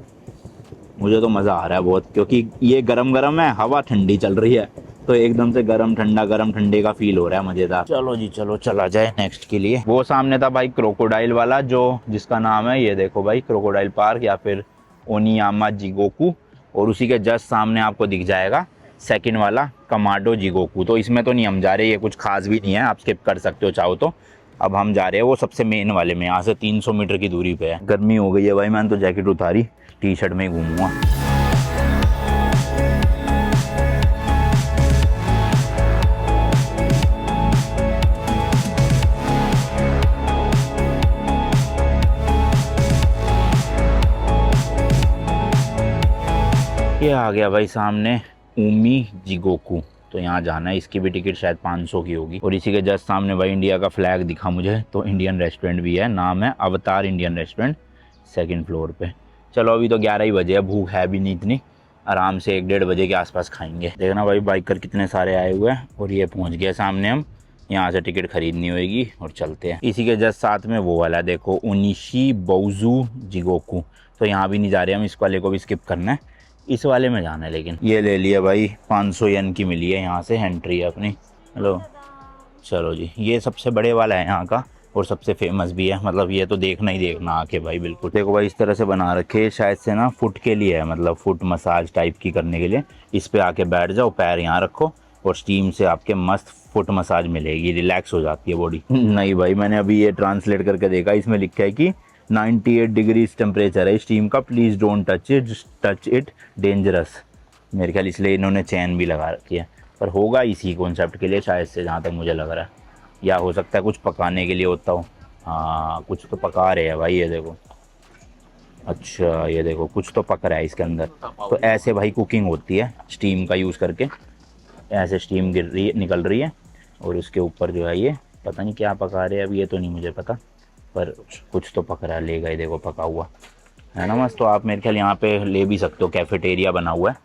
मुझे तो मज़ा आ रहा है बहुत, क्योंकि ये गरम गरम है, हवा ठंडी चल रही है, तो एकदम से गरम ठंडे का फील हो रहा है, मज़ेदार। चलो जी चलो, चला जाए नेक्स्ट के लिए। वो सामने था भाई क्रोकोडाइल वाला, जो जिसका नाम है ये देखो भाई, क्रोकोडाइल पार्क या फिर ओनियामा जिगोकू। और उसी के जस्ट सामने आपको दिख जाएगा सेकंड वाला कमाडो जिगोकू। तो इसमें तो नहीं हम जा रहे, ये कुछ खास भी नहीं है, आप स्किप कर सकते हो चाहो तो। अब हम जा रहे हैं वो सबसे मेन वाले में, यहाँ से 300 मीटर की दूरी पे है। गर्मी हो गई है भाई, मैंने तो जैकेट उतारी, टी शर्ट में ही घूमूंगा। ये आ गया भाई सामने उमी जिगोकू। तो यहाँ जाना है, इसकी भी टिकट शायद 500 की होगी। और इसी के जस्ट सामने भाई इंडिया का फ्लैग दिखा मुझे, तो इंडियन रेस्टोरेंट भी है, नाम है अवतार इंडियन रेस्टोरेंट, सेकंड फ्लोर पे। चलो अभी तो 11 ही बजे है, भूख है भी नहीं इतनी, आराम से 1-1:30 बजे के आसपास खाएंगे। देखना भाई बाइकर कितने सारे आए हुए हैं। और ये पहुँच गया सामने, हम यहाँ से टिकट खरीदनी होगी और चलते हैं। इसी के जस्ट साथ में वो वाला देखो, उनिशी बोजू जिगोकू। तो यहाँ भी नहीं जा रहे हम, इस वाले को भी स्किप करना है, इस वाले में जाना है। लेकिन ये ले लिया भाई, 500 येन की मिली है, यहाँ से एंट्री है अपनी। हेलो चलो जी, ये सबसे बड़े वाला है यहाँ का और सबसे फेमस भी है, मतलब ये तो देखना ही देखना आके भाई बिल्कुल। देखो भाई इस तरह से बना रखे, शायद से ना फुट के लिए है, मतलब फुट मसाज टाइप की करने के लिए। इस पे आके बैठ जाओ, पैर यहाँ रखो और स्टीम से आपके मस्त फुट मसाज मिलेगी, रिलैक्स हो जाती है बॉडी। नहीं भाई, मैंने अभी ये ट्रांसलेट करके देखा, इसमें लिखा है कि 98 डिग्रीज टेम्परेचर है स्टीम का, please don't touch it dangerous. मेरे ख्याल इसलिए इन्होंने चैन भी लगा रखी है, पर होगा इसी कॉन्सेप्ट के लिए शायद से, जहाँ तक मुझे लग रहा है। या हो सकता है कुछ पकाने के लिए होता हो। हाँ कुछ तो पका रहे हैं भाई, ये देखो। अच्छा ये देखो कुछ तो पक रहा है इसके अंदर। तो ऐसे भाई कुकिंग होती है स्टीम का यूज़ करके, ऐसे स्टीम गिर रही है, निकल रही है, और उसके ऊपर जो है ये पता नहीं क्या पका रहे हैं, अब ये तो नहीं मुझे पता, पर कुछ तो पक रहा है। ले गए देखो पका हुआ है ना मस्त। तो आप मेरे ख्याल यहाँ पे ले भी सकते हो, कैफेटेरिया बना हुआ है।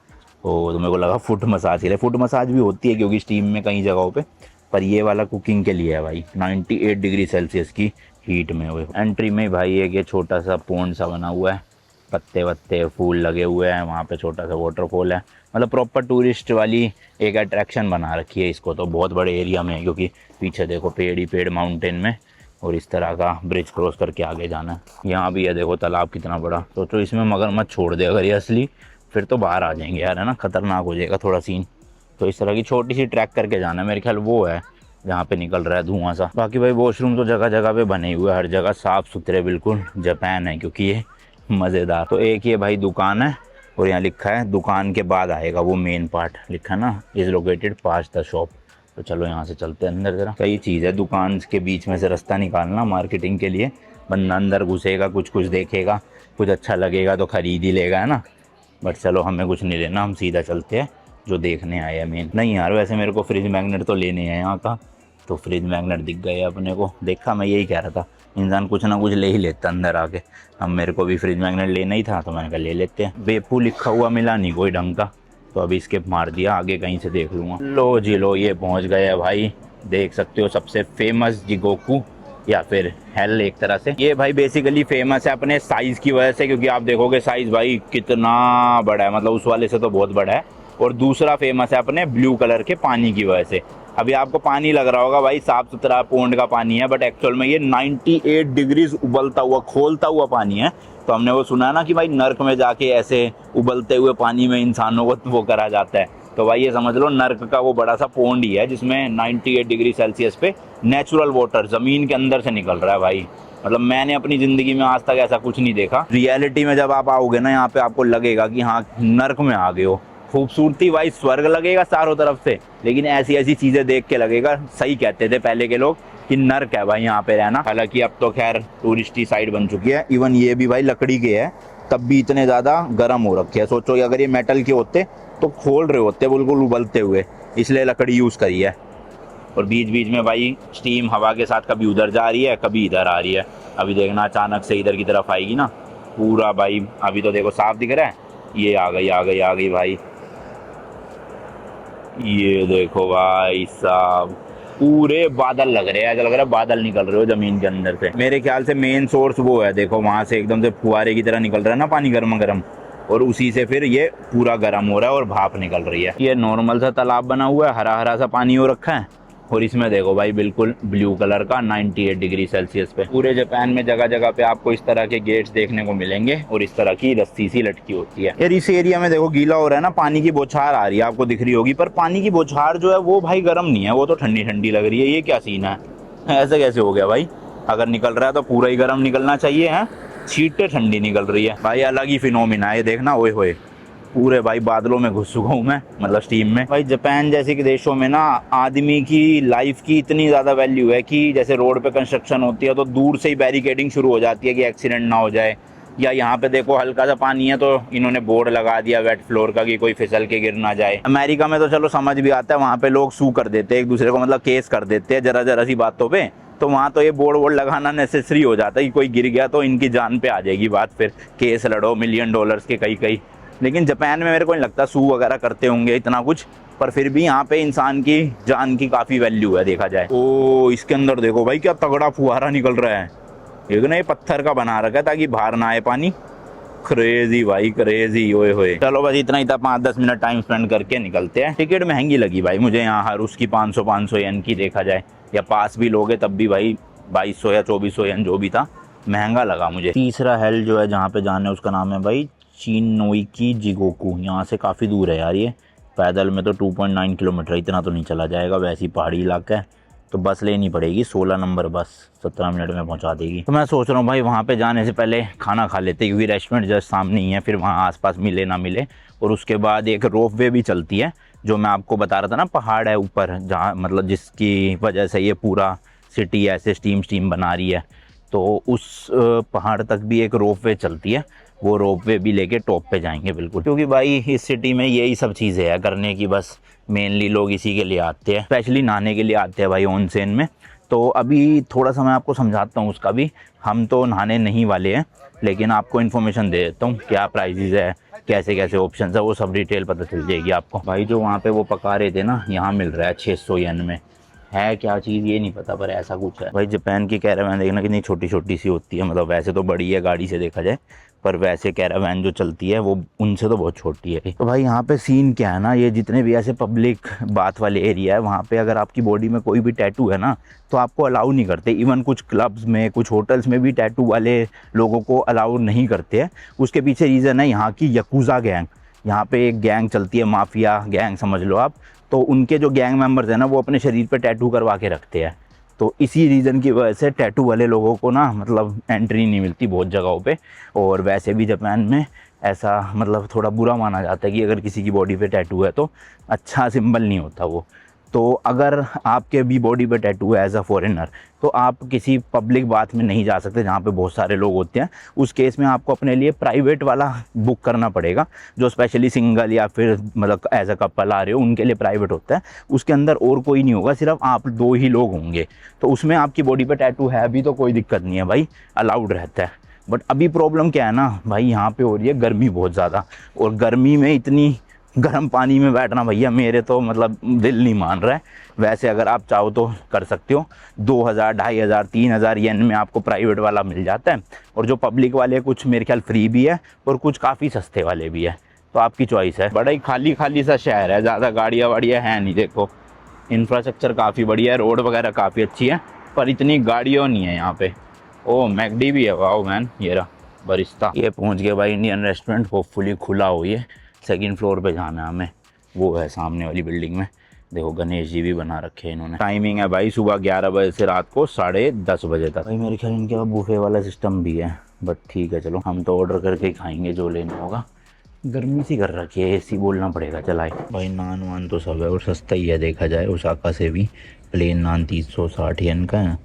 तो मेरे को लगा फुट मसाज के लिए, फुट मसाज भी होती है क्योंकि स्टीम में कई जगहों पे, पर ये वाला कुकिंग के लिए है भाई। 98 डिग्री सेल्सियस की हीट में हुए। एंट्री में भाई एक ये छोटा सा पोंड सा बना हुआ है, पत्ते वत्ते फूल लगे हुए हैं, वहाँ पे छोटा सा वाटरफॉल है, मतलब प्रॉपर टूरिस्ट वाली एक अट्रैक्शन बना रखी है इसको तो, बहुत बड़े एरिया में है, क्योंकि पीछे देखो पेड़ ही पेड़ माउंटेन में, और इस तरह का ब्रिज क्रॉस करके आगे जाना है। यहाँ भी है देखो तालाब कितना बड़ा। तो इसमें मगरमच्छ छोड़ दे अगर ये असली, फिर तो बाहर आ जाएंगे यार, है ना, खतरनाक हो जाएगा थोड़ा सीन। तो इस तरह की छोटी सी ट्रैक करके जाना है, मेरे ख्याल वो है जहाँ पे निकल रहा है धुआं सा। बाकी भाई वॉशरूम तो जगह जगह पे बने हुए, हर जगह साफ़ सुथरे बिल्कुल, जापान है क्योंकि ये मज़ेदार। तो एक ये भाई दुकान है, और यहाँ लिखा है दुकान के बाद आएगा वो मेन पार्ट, लिखा है ना, is located pass the shop. तो चलो यहाँ से चलते हैं अंदर ज़रा। कई चीज़ है, दुकान के बीच में से रास्ता निकालना मार्केटिंग के लिए, बंदा अंदर घुसेगा, कुछ कुछ देखेगा, कुछ अच्छा लगेगा तो ख़रीद ही लेगा, है ना। बट चलो हमें कुछ नहीं लेना, हम सीधा चलते हैं जो देखने आए हैं मेन। नहीं यार वैसे मेरे को फ्रिज मैग्नेट तो लेने हैं यहाँ का, तो फ्रिज मैग्नेट दिख गए अपने को, देखा, मैं यही कह रहा था, इंसान कुछ ना कुछ ले ही लेता अंदर आके। अब मेरे को भी फ्रिज मैग्नेट लेना ही था, तो मैंने कहा ले लेते हैं। बेपू लिखा हुआ मिला नहीं कोई ढंग का, तो अभी स्किप मार दिया, आगे कहीं से देख लूँगा। लो जी लो, ये पहुँच गए हैं भाई, देख सकते हो सबसे फेमस जिगोकू या फिर हेल एक तरह से। ये भाई बेसिकली फेमस है अपने साइज़ की वजह से, क्योंकि आप देखोगे साइज़ भाई कितना बड़ा है, मतलब उस वाले से तो बहुत बड़ा है। और दूसरा फेमस है अपने ब्लू कलर के पानी की वजह से। अभी आपको पानी लग रहा होगा भाई साफ़ सुथरा पोंड का पानी है, बट एक्चुअल में ये 98 डिग्रीज उबलता हुआ खोलता हुआ पानी है। तो हमने वो सुना ना कि भाई नर्क में जाके ऐसे उबलते हुए पानी में इंसानों को वो करा जाता है, तो भाई ये समझ लो नर्क का वो बड़ा सा पोंड ही है जिसमें 98 डिग्री सेल्सियस पे नेचुरल वाटर ज़मीन के अंदर से निकल रहा है भाई। मतलब मैंने अपनी ज़िंदगी में आज तक ऐसा कुछ नहीं देखा। रियलिटी में जब आप आओगे ना यहाँ पे आपको लगेगा कि हाँ नर्क में आ गए हो। खूबसूरती भाई स्वर्ग लगेगा चारों तरफ से, लेकिन ऐसी ऐसी चीज़ें देख के लगेगा, सही कहते थे पहले के लोग कि नर्क है भाई यहाँ पे रहना। हालांकि अब तो खैर टूरिस्टी साइड बन चुकी है। इवन ये भी भाई लकड़ी के है, तब भी इतने ज़्यादा गर्म हो रखे हैं। सोचो कि अगर ये मेटल के होते तो खोल रहे होते बिल्कुल उबलते हुए, इसलिए लकड़ी यूज़ करी है। और बीच बीच में भाई स्टीम हवा के साथ कभी उधर जा रही है कभी इधर आ रही है। अभी देखना अचानक से इधर की तरफ आएगी ना पूरा भाई, अभी तो देखो साफ दिख रहा है, ये आ गई आ गई आ गई भाई। ये देखो भाई साहब पूरे बादल लग रहे हैं, ऐसा लग रहा है बादल निकल रहे हो जमीन के अंदर से। मेरे ख्याल से मेन सोर्स वो है, देखो वहां से एकदम से फुहारे की तरह निकल रहा है ना पानी गर्म गर्म, और उसी से फिर ये पूरा गर्म हो रहा है और भाप निकल रही है। ये नॉर्मल सा तालाब बना हुआ है, हरा हरा सा पानी हो रखा है, और इसमें देखो भाई बिल्कुल ब्लू कलर का 98 डिग्री सेल्सियस पे। पूरे जापान में जगह जगह पे आपको इस तरह के गेट्स देखने को मिलेंगे और इस तरह की रस्सी सी लटकी होती है। यार इस एरिया में देखो गीला हो रहा है ना, पानी की बौछार आ रही है, आपको दिख रही होगी, पर पानी की बौछार जो है वो भाई गर्म नहीं है, वो तो ठंडी ठंडी लग रही है। ये क्या सीन है, ऐसे कैसे हो गया भाई? अगर निकल रहा है तो पूरा ही गर्म निकलना चाहिए है, छींटे ठंडी निकल रही है भाई। अलग ही फिनोमिना है ये, देखना ओए होए पूरे भाई बादलों में घुस चुका हूँ मैं, मतलब स्टीम में। भाई जापान जैसे कि देशों में ना आदमी की लाइफ की इतनी ज़्यादा वैल्यू है कि जैसे रोड पे कंस्ट्रक्शन होती है तो दूर से ही बैरिकेडिंग शुरू हो जाती है कि एक्सीडेंट ना हो जाए। या यहाँ पे देखो हल्का सा पानी है तो इन्होंने बोर्ड लगा दिया वेट फ्लोर का कि कोई फिसल के गिर ना जाए। अमेरिका में तो चलो समझ भी आता है, वहाँ पे लोग सू कर देते हैं एक दूसरे को, मतलब केस कर देते हैं जरा जरा सी बातों पे। तो वहाँ तो ये बोर्ड वोर्ड लगाना नेसेसरी हो जाता है कि कोई गिर गया तो इनकी जान पे आ जाएगी बात, फिर केस लड़ो $1 मिलियन के कई कई। लेकिन जापान में मेरे को नहीं लगता सू वगैरह करते होंगे इतना कुछ, पर फिर भी यहाँ पे इंसान की जान की काफ़ी वैल्यू है देखा जाए। ओ इसके अंदर देखो भाई क्या तगड़ा फुहारा निकल रहा है, एक ना ये पत्थर का बना रखा है ताकि बाहर ना आए पानी। क्रेजी भाई क्रेजी, ओए होए। चलो बस इतना ही था, 5-10 मिनट टाइम स्पेंड करके निकलते हैं। टिकट महंगी लगी भाई मुझे यहाँ, हर उसकी 500 येन की देखा जाए, या पास भी लोगे तब भी भाई 2200 या 2400 येन जो भी था, महंगा लगा मुझे। तीसरा हेल जो है जहाँ पे जाना है उसका नाम है भाई चिनोइकी जिगोकू। यहाँ से काफ़ी दूर है यार, ये पैदल में तो 2.9 किलोमीटर, इतना तो नहीं चला जाएगा, वैसे ही पहाड़ी इलाका है। तो बस लेनी पड़ेगी 16 नंबर बस, 17 मिनट में पहुंचा देगी। तो मैं सोच रहा हूँ भाई वहाँ पे जाने से पहले खाना खा लेते, क्योंकि रेस्टोरेंट जस्ट सामने ही है, फिर वहाँ आसपास मिले ना मिले। और उसके बाद एक रोप वे भी चलती है जो मैं आपको बता रहा था ना, पहाड़ है ऊपर जहाँ, मतलब जिसकी वजह से ये पूरा सिटी ऐसे स्टीम बना रही है। तो उस पहाड़ तक भी एक रोप वे चलती है, वो रोप वे भी लेके टॉप पे जाएंगे बिल्कुल। क्योंकि भाई इस सिटी में यही सब चीज़ें हैं करने की, बस मेनली लोग इसी के लिए आते हैं, स्पेशली नहाने के लिए आते हैं भाई ऑनसेन में। तो अभी थोड़ा सा मैं आपको समझाता हूँ उसका भी। हम तो नहाने नहीं वाले हैं, लेकिन आपको इन्फॉर्मेशन दे देता हूँ क्या प्राइजेज़ है, कैसे कैसे ऑप्शन है, वो सब डिटेल पता चल जाएगी आपको। भाई जो वहाँ पे वो पका रहे थे ना, यहाँ मिल रहा है 600 येन में। है क्या चीज़ ये नहीं पता, पर ऐसा कुछ है भाई। जापान की कैरावैन देखना कितनी छोटी छोटी सी होती है, मतलब वैसे तो बड़ी है गाड़ी से देखा जाए, पर वैसे कैरावैन जो चलती है वो उनसे तो बहुत छोटी है। तो भाई यहाँ पे सीन क्या है ना, ये जितने भी ऐसे पब्लिक बात वाले एरिया है वहाँ पे अगर आपकी बॉडी में कोई भी टैटू है ना तो आपको अलाउ नहीं करते। इवन कुछ क्लब्स में, कुछ होटल्स में भी टैटू वाले लोगों को अलाउ नहीं करते हैं। उसके पीछे रीज़न है यहाँ की यकूज़ा गैंग। यहाँ पे एक गैंग चलती है, माफिया गैंग समझ लो आप। तो उनके जो गैंग मेंबर्स हैं ना वो अपने शरीर पे टैटू करवा के रखते हैं। तो इसी रीज़न की वजह से टैटू वाले लोगों को ना मतलब एंट्री नहीं मिलती बहुत जगहों पे। और वैसे भी जापान में ऐसा मतलब थोड़ा बुरा माना जाता है कि अगर किसी की बॉडी पे टैटू है तो अच्छा सिंबल नहीं होता वो। तो अगर आपके भी बॉडी पे टैटू है एज अ फॉरेनर तो आप किसी पब्लिक बात में नहीं जा सकते जहाँ पे बहुत सारे लोग होते हैं। उस केस में आपको अपने लिए प्राइवेट वाला बुक करना पड़ेगा, जो स्पेशली सिंगल या फिर मतलब एज अ कपल आ रहे हो उनके लिए प्राइवेट होता है। उसके अंदर और कोई नहीं होगा, सिर्फ आप 2 ही लोग होंगे। तो उसमें आपकी बॉडी पे टैटू है भी तो कोई दिक्कत नहीं है भाई, अलाउड रहता है। बट अभी प्रॉब्लम क्या है ना भाई, यहाँ पे हो रही है गर्मी बहुत ज़्यादा, और गर्मी में इतनी गर्म पानी में बैठना भैया मेरे तो मतलब दिल नहीं मान रहा है। वैसे अगर आप चाहो तो कर सकते हो, 2000, 2500, 3000 येन में आपको प्राइवेट वाला मिल जाता है। और जो पब्लिक वाले कुछ मेरे ख्याल फ्री भी है और कुछ काफ़ी सस्ते वाले भी है, तो आपकी चॉइस है। बड़ा ही खाली खाली सा शहर है, ज़्यादा गाड़ियाँ वाड़ियाँ हैं नहीं। देखो इंफ्रास्ट्रक्चर काफ़ी बढ़िया है, रोड वगैरह काफ़ी अच्छी है, पर इतनी गाड़ियों नहीं है यहाँ पे। ओ मैकडी भी है, वाओ मैन, ये रहा बरिस्ता। ये पहुँच गए भाई इंडियन रेस्टोरेंट, होपफुली खुला हो ये। 2nd फ्लोर पे जाना है हमें। वो है सामने वाली बिल्डिंग में। देखो गणेश जी भी बना रखे हैं इन्होंने। टाइमिंग है भाई सुबह 11 बजे से रात को 10:30 बजे तक। भाई मेरे ख्याल इनके पास बुफे वाला सिस्टम भी है, बट ठीक है चलो, हम तो ऑर्डर करके ही खाएंगे जो लेना होगा। गर्मी सी कर रखी है, एसी बोलना पड़ेगा चलाए। भाई नान वान तो सब है और सस्ता ही है देखा जाए, ओसाका से भी। प्लेन नान 360 येन का है,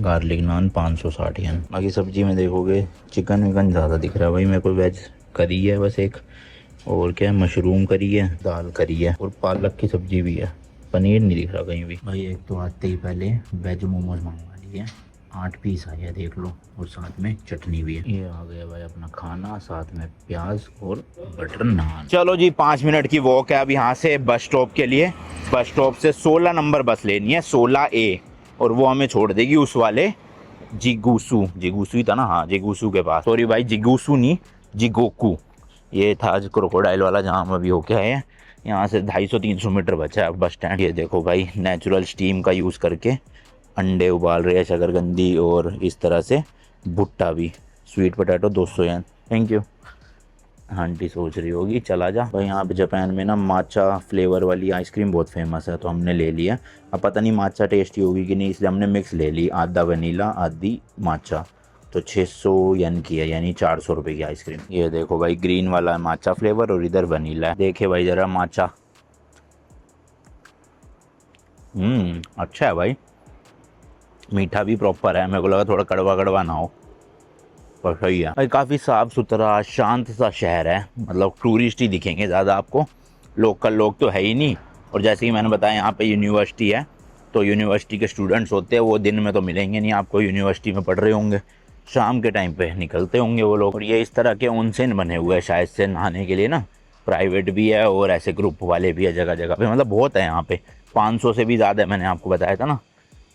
गार्लिक नान 560 येन। बाकी सब्जी में देखोगे चिकन विकन ज़्यादा दिख रहा है भाई मेरे को। वेज करी है बस एक, और क्या है, मशरूम करी है, दाल करी है और पालक की सब्जी भी है। पनीर नहीं दिख रहा कहीं भी। भाई एक तो आते ही पहले वेज मोमोज मंगवा लिए, 8 पीस आए हैं देख लो, और साथ में चटनी भी है। ये आ गया भाई अपना खाना, साथ में प्याज और बटर नान। चलो जी 5 मिनट की वॉक है अब यहाँ से बस स्टॉप के लिए। बस स्टॉप से 16 नंबर बस लेनी है, 16A, और वो हमें छोड़ देगी उस वाले जिगुसु ही था ना, हाँ जिगुसु के पास। सॉरी भाई जिगुसु नहीं, जिगोकू ये था आज क्रोकोडाइल वाला जहाँ हम अभी होके आए हैं। यहाँ से 250-300 मीटर बचा है बस स्टैंड। ये देखो भाई नेचुरल स्टीम का यूज़ करके अंडे उबाल रहे हैं, शकरकंदी और इस तरह से भुट्टा भी। Sweet potato 200 yen, thank you. Aunty सोच रही होगी चला जा। भाई यहाँ पे जापान में ना माचा फ्लेवर वाली आइसक्रीम बहुत फेमस है, तो हमने ले लिया। अब पता नहीं माचा टेस्टी होगी कि नहीं, इसलिए हमने मिक्स ले ली, आधा वनीला आधी माचा। तो 600 येन की है, यानी 400 रुपये की आइसक्रीम। ये देखो भाई ग्रीन वाला है माचा फ्लेवर और इधर वनीला है। देखे भाई ज़रा माचा, अच्छा है भाई, मीठा भी प्रॉपर है। मेरे को लगा थोड़ा कड़वा कड़वा ना हो, पर सही है भाई। काफ़ी साफ़ सुथरा शांत सा शहर है, मतलब टूरिस्ट ही दिखेंगे ज़्यादा आपको, लोकल लोग तो है ही नहीं। और जैसे कि मैंने बताया यहाँ पे यूनिवर्सिटी है, तो यूनिवर्सिटी के स्टूडेंट्स होते हैं, वो दिन में तो मिलेंगे नहीं आपको, यूनिवर्सिटी में पढ़ रहे होंगे, शाम के टाइम पे निकलते होंगे वो लोग। और ये इस तरह के ओनसेन बने हुए हैं शायद से नहाने के लिए ना, प्राइवेट भी है और ऐसे ग्रुप वाले भी है जगह जगह पे, मतलब बहुत है यहाँ पे। 500 से भी ज़्यादा है, मैंने आपको बताया था ना।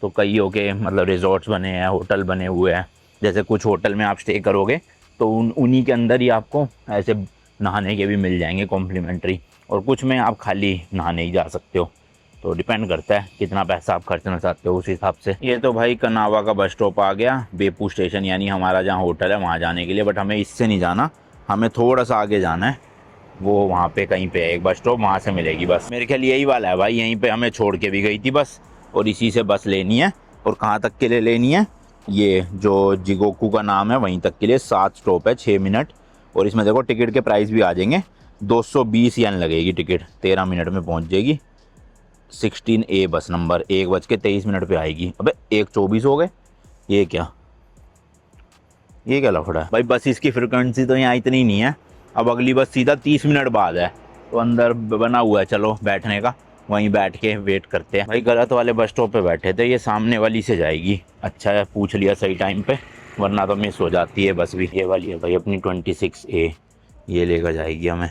तो कईयों के मतलब रिजॉर्ट्स बने हैं, होटल बने हुए हैं। जैसे कुछ होटल में आप स्टे करोगे तो उन्हीं के अंदर ही आपको ऐसे नहाने के भी मिल जाएंगे कॉम्प्लीमेंट्री, और कुछ में आप खाली नहाने ही जा सकते हो। तो डिपेंड करता है कितना पैसा आप खर्चना चाहते हो उस हिसाब से। ये तो भाई कनावा का बस स्टॉप आ गया, बेपू स्टेशन, यानी हमारा जहाँ होटल है वहाँ जाने के लिए। बट हमें इससे नहीं जाना, हमें थोड़ा सा आगे जाना है, वो वहाँ पे कहीं पे है एक बस स्टॉप, वहाँ से मिलेगी बस। मेरे ख्याल यही वाला है भाई, यहीं पे हमें छोड़ के भी गई थी बस, और इसी से बस लेनी है। और कहाँ तक के लिए लेनी है, ये जो जिगोकू का नाम है वहीं तक के लिए 7 स्टॉप है, 6 मिनट। और इसमें देखो टिकट के प्राइस भी आ जाएंगे, 220 येन लगेगी टिकट, 13 मिनट में पहुँच जाएगी। 16A बस नंबर, 1:23 पे आएगी। अबे 1:24 हो गए, ये क्या लफड़ा है भाई। बस इसकी फ्रिक्वेंसी तो यहाँ इतनी नहीं है, अब अगली बस सीधा 30 मिनट बाद है। तो अंदर बना हुआ है चलो बैठने का, वहीं बैठ के वेट करते हैं। भाई गलत वाले बस स्टॉप पे बैठे थे, ये सामने वाली से जाएगी। अच्छा है पूछ लिया सही टाइम पे, वरना तो मिस हो जाती है बस भी। ये वाली है भाई अपनी 26A, ये लेकर जाएगी हमें।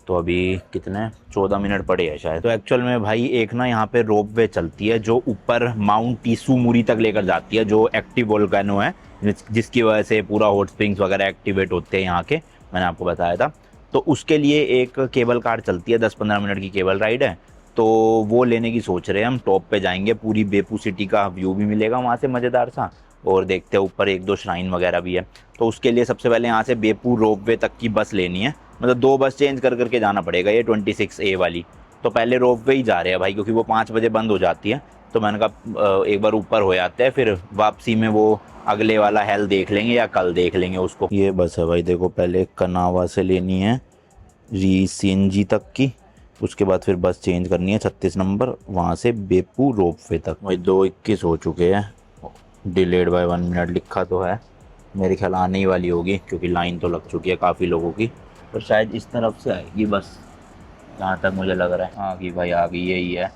तो अभी कितने 14 मिनट पड़े हैं शायद। तो एक्चुअल में भाई एक ना यहाँ पे रोप वे चलती है जो ऊपर माउंट टीसुमुरी तक लेकर जाती है, जो एक्टिव वोल्केनो है, जिसकी वजह से पूरा हॉट स्प्रिंग्स वगैरह एक्टिवेट होते हैं यहाँ के, मैंने आपको बताया था। तो उसके लिए एक केबल कार चलती है, 10-15 मिनट की केबल राइड है, तो वो लेने की सोच रहे हैं हम। टॉप पे जाएंगे, पूरी बेपू सिटी का व्यू भी मिलेगा वहाँ से मज़ेदार सा, और देखते हैं ऊपर 1-2 श्राइन वगैरह भी है। तो उसके लिए सबसे पहले यहाँ से बेपू रोपवे तक की बस लेनी है, मतलब 2 बस चेंज कर करके जाना पड़ेगा, ये 26A वाली। तो पहले रोपवे ही जा रहे हैं भाई, क्योंकि वो 5 बजे बंद हो जाती है। तो मैंने कहा एक बार ऊपर हो जाते हैं, फिर वापसी में वो अगले वाला हेल देख लेंगे या कल देख लेंगे उसको। ये बस है भाई, देखो पहले कनावा से लेनी है रीसेंजी तक की, उसके बाद फिर बस चेंज करनी है 36 नंबर, वहाँ से बेपू रोपवे तक। भाई 2:21 हो चुके हैं, डिलेड बाय 1 मिनट लिखा तो है, मेरे ख्याल आने ही वाली होगी, क्योंकि लाइन तो लग चुकी है काफ़ी लोगों की। तो शायद इस तरफ से आएगी बस, जहाँ तक मुझे लग रहा है। आ गई भाई, आ गई, यही है।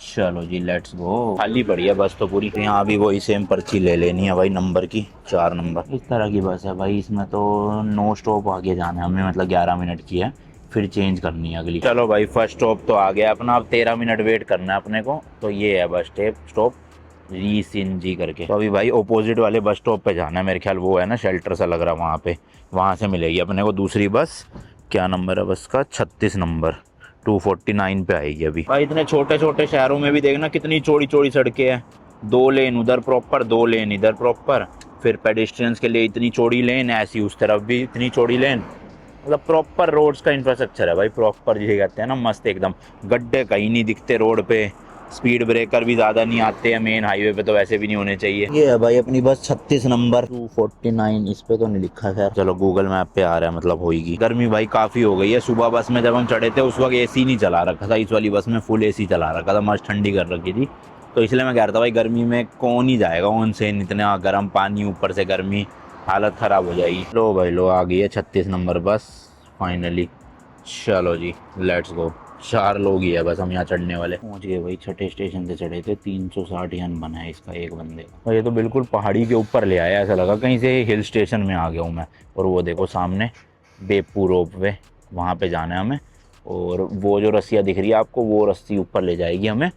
चलो जी लेट्स गो। खाली पड़ी है बस तो पूरी। यहाँ भी वही सेम पर्ची ले लेनी है भाई, नंबर की 4 नंबर। इस तरह की बस है भाई, इसमें तो 9 स्टॉप आगे जाना है हमें, मतलब 11 मिनट की है, फिर चेंज करनी है अगली। चलो भाई फर्स्ट स्टॉप तो आ गया अपना, अब 13 मिनट वेट करना है अपने को। तो ये है बस स्टॉप रीसिंजी करके। तो अभी भाई अपोजिट वाले बस स्टॉप पे जाना है, मेरे ख्याल वो है ना शेल्टर सा लग रहा है वहाँ पे, वहाँ से मिलेगी अपने को दूसरी बस। क्या नंबर है बस का, 36 नंबर, 249 पे आएगी अभी। भाई इतने छोटे छोटे शहरों में भी देखना कितनी चौड़ी चौड़ी सड़कें हैं, 2 लेन उधर प्रॉपर, 2 लेन इधर प्रॉपर, फिर पेडेस्ट्रियंस के लिए इतनी चौड़ी लेन, ऐसी उस तरफ भी इतनी चौड़ी लेन। मतलब प्रॉपर रोड्स का इंफ्रास्ट्रक्चर है भाई, प्रॉपर जिसे कहते हैं ना, मस्त एकदम। गड्ढे कहीं नहीं दिखते रोड पे, स्पीड ब्रेकर भी ज़्यादा नहीं आते हैं, मेन हाईवे पे तो वैसे भी नहीं होने चाहिए। ये है भाई अपनी बस 36 नंबर 249, इस पे तो नहीं लिखा खैर, चलो गूगल मैप पे आ रहा है, मतलब होगी। गर्मी भाई काफ़ी हो गई है। सुबह बस में जब हम चढ़े थे उस वक्त एसी नहीं चला रखा था, इस वाली बस में फुल एसी चला रखा था, मस्त ठंडी कर रखी थी। तो इसलिए मैं कह रहा था भाई गर्मी में कौन ही जाएगा ऑन सेन, इतना गर्म पानी, ऊपर से गर्मी, हालत ख़राब हो जाएगी। लो भाई लो, आ गई है 36 नंबर बस फाइनली। चलो जी लेट्स गो। 4 लोग ही है बस हम यहाँ चढ़ने वाले। पहुँच गए भाई, छठे स्टेशन से चढ़े थे। 360 यन बना है इसका एक बंदे का। और ये तो बिल्कुल पहाड़ी के ऊपर ले आया, ऐसा लगा कहीं से हिल स्टेशन में आ गया हूँ मैं। और वो देखो सामने बेपू रोप वे, वहाँ पे जाना है हमें। और वो जो रस्सियाँ दिख रही है आपको, वो रस्सी ऊपर ले जाएगी हमें,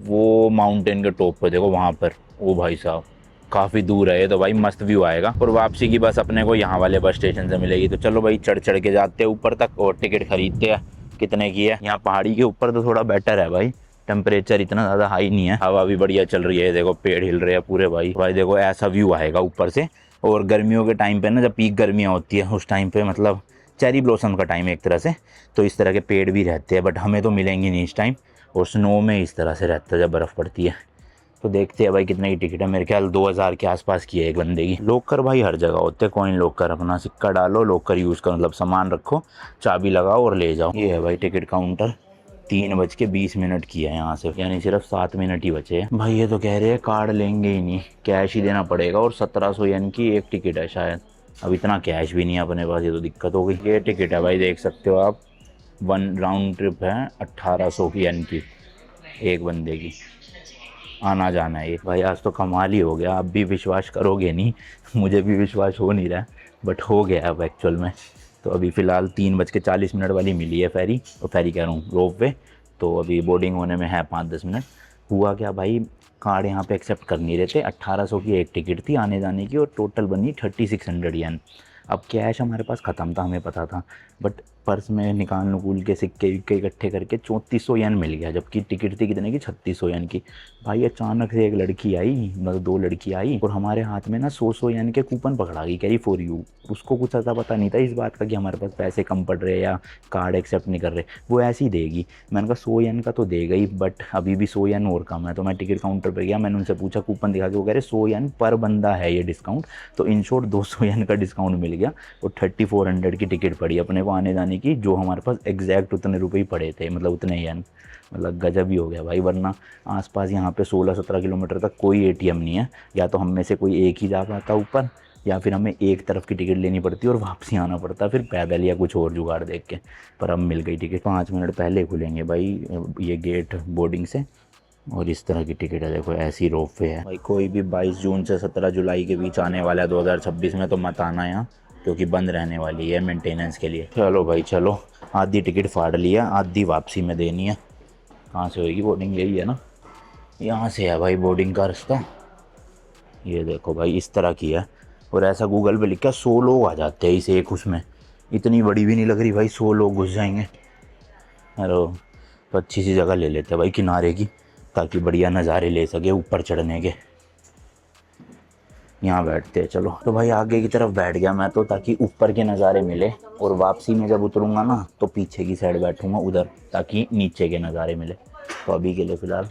वो माउंटेन के टॉप पे देखो वहाँ पर। ओ भाई साहब काफ़ी दूर है ये तो भाई, मस्त व्यू आएगा। और वापसी की बस अपने को यहाँ वाले बस स्टेशन से मिलेगी। तो चलो भाई चढ़ चढ़ के जाते हैं ऊपर तक और टिकट खरीदते हैं। कितने की है यहाँ पहाड़ी के ऊपर तो थोड़ा बेटर है भाई, टेम्परेचर इतना ज़्यादा हाई नहीं है, हवा भी बढ़िया चल रही है, देखो पेड़ हिल रहे हैं पूरे भाई। भाई देखो ऐसा व्यू आएगा ऊपर से। और गर्मियों के टाइम पे ना, जब पीक गर्मियाँ होती है उस टाइम पे, मतलब चेरी ब्लॉसम का टाइम है एक तरह से, तो इस तरह के पेड़ भी रहते हैं, बट हमें तो मिलेंगे नहीं इस टाइम। और स्नो में इस तरह से रहता है जब बर्फ़ पड़ती है। तो देखते हैं भाई कितने की टिकट है, मेरे ख्याल 2000 के आसपास की है एक बंदे की। लॉकर भाई हर जगह होते हैं, कॉइन लॉकर, अपना सिक्का डालो, लॉकर यूज़ करो, मतलब सामान रखो, चाबी लगाओ और ले जाओ। ये है भाई टिकट काउंटर। 3:20 की है यहाँ से, यानी सिर्फ 7 मिनट ही बचे हैं भाई। ये तो कह रहे हैं कार्ड लेंगे ही नहीं, कैश ही देना पड़ेगा। और 1700 येन की एक टिकट है शायद। अब इतना कैश भी नहीं है अपने पास, ये तो दिक्कत हो गई। ये टिकट है भाई, देख सकते हो आप, 1 राउंड ट्रिप है 1800 की येन की एक बंदे की, आना जाना है ये। भाई आज तो कमाल ही हो गया, आप भी विश्वास करोगे नहीं, मुझे भी विश्वास हो नहीं रहा, बट हो गया अब एक्चुअल में। तो अभी फ़िलहाल 3:40 वाली मिली है फेरी, और फेरी कह रहा हूँ रोप वे। तो अभी बोर्डिंग होने में है 5-10 मिनट। हुआ क्या भाई, कार्ड यहाँ पे एक्सेप्ट कर नहीं रहे थे। 1800 की एक टिकट थी आने जाने की, और टोटल बनी 3600 येन। अब कैश हमारे पास ख़त्म था, हमें पता था, बट पर्स में निकाल नुकूल के सिक्के विक्के इकट्ठे करके 3400 येन मिल गया, जबकि टिकट थी कितने की, 3600 येन की। भाई अचानक से एक लड़की आई, मतलब 2 लड़की आई, और हमारे हाथ में ना 100 येन के कूपन पकड़ा गई, कह रही फॉर यू। उसको कुछ ऐसा पता नहीं था इस बात का कि हमारे पास पैसे कम पड़ रहे या कार्ड एक्सेप्ट नहीं कर रहे, वो ऐसे ही देगी। मैंने कहा 100 येन का तो देगा ही, बट अभी भी 100 येन और कम है। तो मैं टिकट काउंटर पर गया, मैंने उनसे पूछा कूपन दिखा के, वो कह रहे 100 येन पर बंदा है ये डिस्काउंट। तो इन शॉर्ट 200 येन का डिस्काउंट मिल गया, और 3400 की टिकट पड़ी अपने को आने जाने की, जो हमारे पास एग्जैक्ट उतने रुपए ही पड़े थे, मतलब उतने येन। मतलब गजब ही हो गया भाई। वरना आसपास यहाँ पे 16-17 किलोमीटर तक कोई एटीएम नहीं है, या तो हम में से कोई एक ही जा पाता ऊपर, या फिर हमें एक तरफ की टिकट लेनी पड़ती और वापसी आना पड़ता फिर पैदल या कुछ और जुगाड़ देख के। पर अब मिल गई टिकट। 5 मिनट पहले खुलेंगे भाई ये गेट बोर्डिंग से, और इस तरह की टिकट है देखो, ऐसी रोप वे है भाई। कोई भी 22 जून से 17 जुलाई के बीच आने वाला है 2026 में, तो मत आना यहाँ, क्योंकि बंद रहने वाली है मेंटेनेंस के लिए। चलो भाई चलो, आधी टिकट फाड़ लिया, आधी वापसी में देनी है। कहाँ से होगी बोर्डिंग, यही है ना, यहाँ से है भाई बोर्डिंग का रास्ता। ये देखो भाई इस तरह की है, और ऐसा गूगल पे लिखा 100 लोग आ जाते हैं इस एक उसमें। इतनी बड़ी भी नहीं लग रही भाई, 100 लोग घुस जाएंगे। अरे तो अच्छी सी जगह ले लेते हैं भाई किनारे की, ताकि बढ़िया नज़ारे ले सके ऊपर चढ़ने के। यहाँ बैठते हैं चलो। तो भाई आगे की तरफ बैठ गया मैं तो, ताकि ऊपर के नज़ारे मिले, और वापसी में जब उतरूँगा ना तो पीछे की साइड बैठूँगा उधर, ताकि नीचे के नज़ारे मिले। तो अभी के लिए फ़िलहाल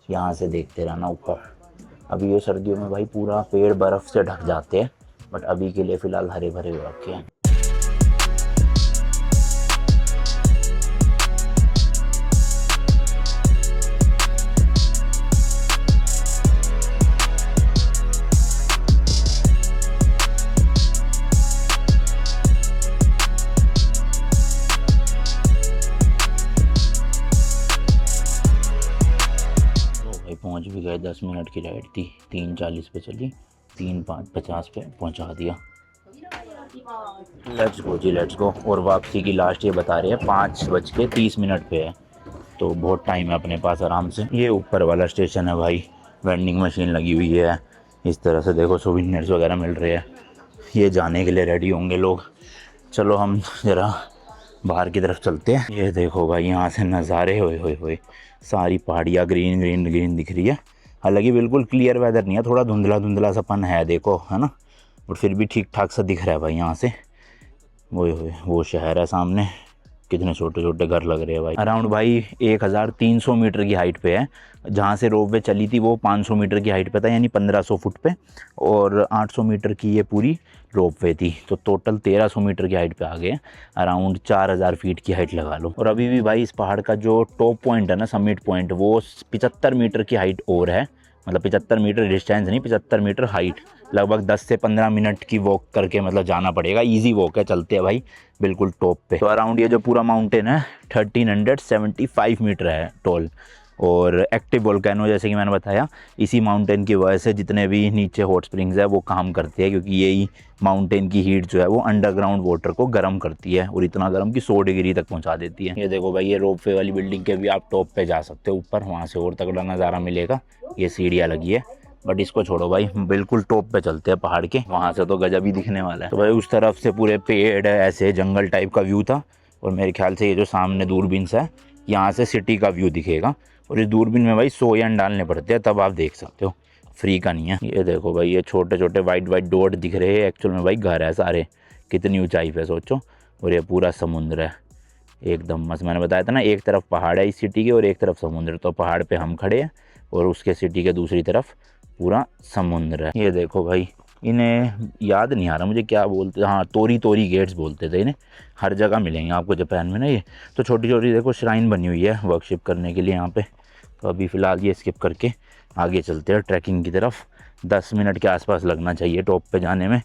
यहाँ से देखते रहना ऊपर। अभी ये सर्दियों में भाई पूरा पेड़ बर्फ़ से ढक जाते हैं, बट अभी के लिए फ़िलहाल हरे भरे हो रखे हैं। पहुंच भी गए, 10 मिनट की राइड थी, 3:40 पे चली, 3:50 पे पहुंचा दिया। Let's go ji let's go. और वापसी की लास्ट ये बता रहे हैं 5:30 पे है, तो बहुत टाइम है अपने पास आराम से। ये ऊपर वाला स्टेशन है भाई, वेंडिंग मशीन लगी हुई है इस तरह से, देखो सोवेनिर्स वगैरह मिल रहे हैं। ये जाने के लिए रेडी होंगे लोग। चलो हम ज़रा बाहर की तरफ चलते हैं। ये देखो भाई यहाँ से नज़ारे होए सारी पहाड़ियाँ ग्रीन ग्रीन ग्रीन दिख रही है। हालांकि बिल्कुल क्लियर वेदर नहीं है, थोड़ा धुंधला धुंधला सापन है देखो, है ना, बट फिर भी ठीक ठाक सा दिख रहा है भाई यहाँ से। वो शहर है सामने, कितने छोटे छोटे घर लग रहे हैं भाई। अराउंड भाई 1300 मीटर की हाइट पे है। जहाँ से रोपवे चली थी वो 500 मीटर की हाइट पे था, यानी 1500 फुट पे, और 800 मीटर की ये पूरी रोपवे थी, तो टोटल 1300 मीटर की हाइट पे आ गए। अराउंड 4000 फीट की हाइट लगा लो। और अभी भी भाई इस पहाड़ का जो टॉप पॉइंट है ना, समिट पॉइंट, वो 75 मीटर की हाइट और है। मतलब 75 मीटर डिस्टेंस नहीं, 75 मीटर हाइट। लगभग 10 से 15 मिनट की वॉक करके मतलब जाना पड़ेगा। ईजी वॉक है, चलते हैं भाई बिल्कुल टॉप पे। तो अराउंड ये जो पूरा माउंटेन है 1375 मीटर है टॉल। और एक्टिव वोल्केनो, जैसे कि मैंने बताया, इसी माउंटेन की वजह से जितने भी नीचे हॉट स्प्रिंग्स है वो काम करते हैं, क्योंकि यही माउंटेन की हीट जो है वो अंडरग्राउंड वाटर को गर्म करती है, और इतना गर्म कि 100 डिग्री तक पहुंचा देती है। ये देखो भाई, ये रोपवे वाली बिल्डिंग के भी आप टॉप पे जा सकते हो ऊपर, वहाँ से और तगड़ा नज़ारा मिलेगा। ये सीढ़ियाँ लगी है, बट इसको छोड़ो भाई, बिल्कुल टॉप पे चलते हैं पहाड़ के, वहाँ से तो गजब ही दिखने वाला है। तो भाई उस तरफ से पूरे पेड़ है, ऐसे जंगल टाइप का व्यू था। और मेरे ख्याल से ये जो सामने दूरबीन से है, यहाँ से सिटी का व्यू दिखेगा। और इस दूरबीन में भाई 100 यन डालने पड़ते हैं, तब आप देख सकते हो, फ्री का नहीं है। ये देखो भाई, ये छोटे छोटे वाइट वाइट डॉट दिख रहे हैं, एक्चुअल में भाई घर है सारे। कितनी ऊंचाई पे सोचो, और ये पूरा समुद्र है एकदम मस्त। मैंने बताया था ना, एक तरफ पहाड़ है इस सिटी के और एक तरफ समुद्र। तो पहाड़ पे हम खड़े हैं और उसके सिटी के दूसरी तरफ पूरा समुद्र है। ये देखो भाई, इन्हें याद नहीं आ रहा मुझे क्या बोलते, हाँ तोरी तोरी गेट्स बोलते थे इन्हें। हर जगह मिलेंगे आपको जापान में ना ये। तो छोटी छोटी देखो श्राइन बनी हुई है वर्कशिप करने के लिए यहाँ पे। तो अभी फ़िलहाल ये स्किप करके आगे चलते हैं ट्रैकिंग की तरफ। 10 मिनट के आसपास लगना चाहिए टॉप पे जाने में,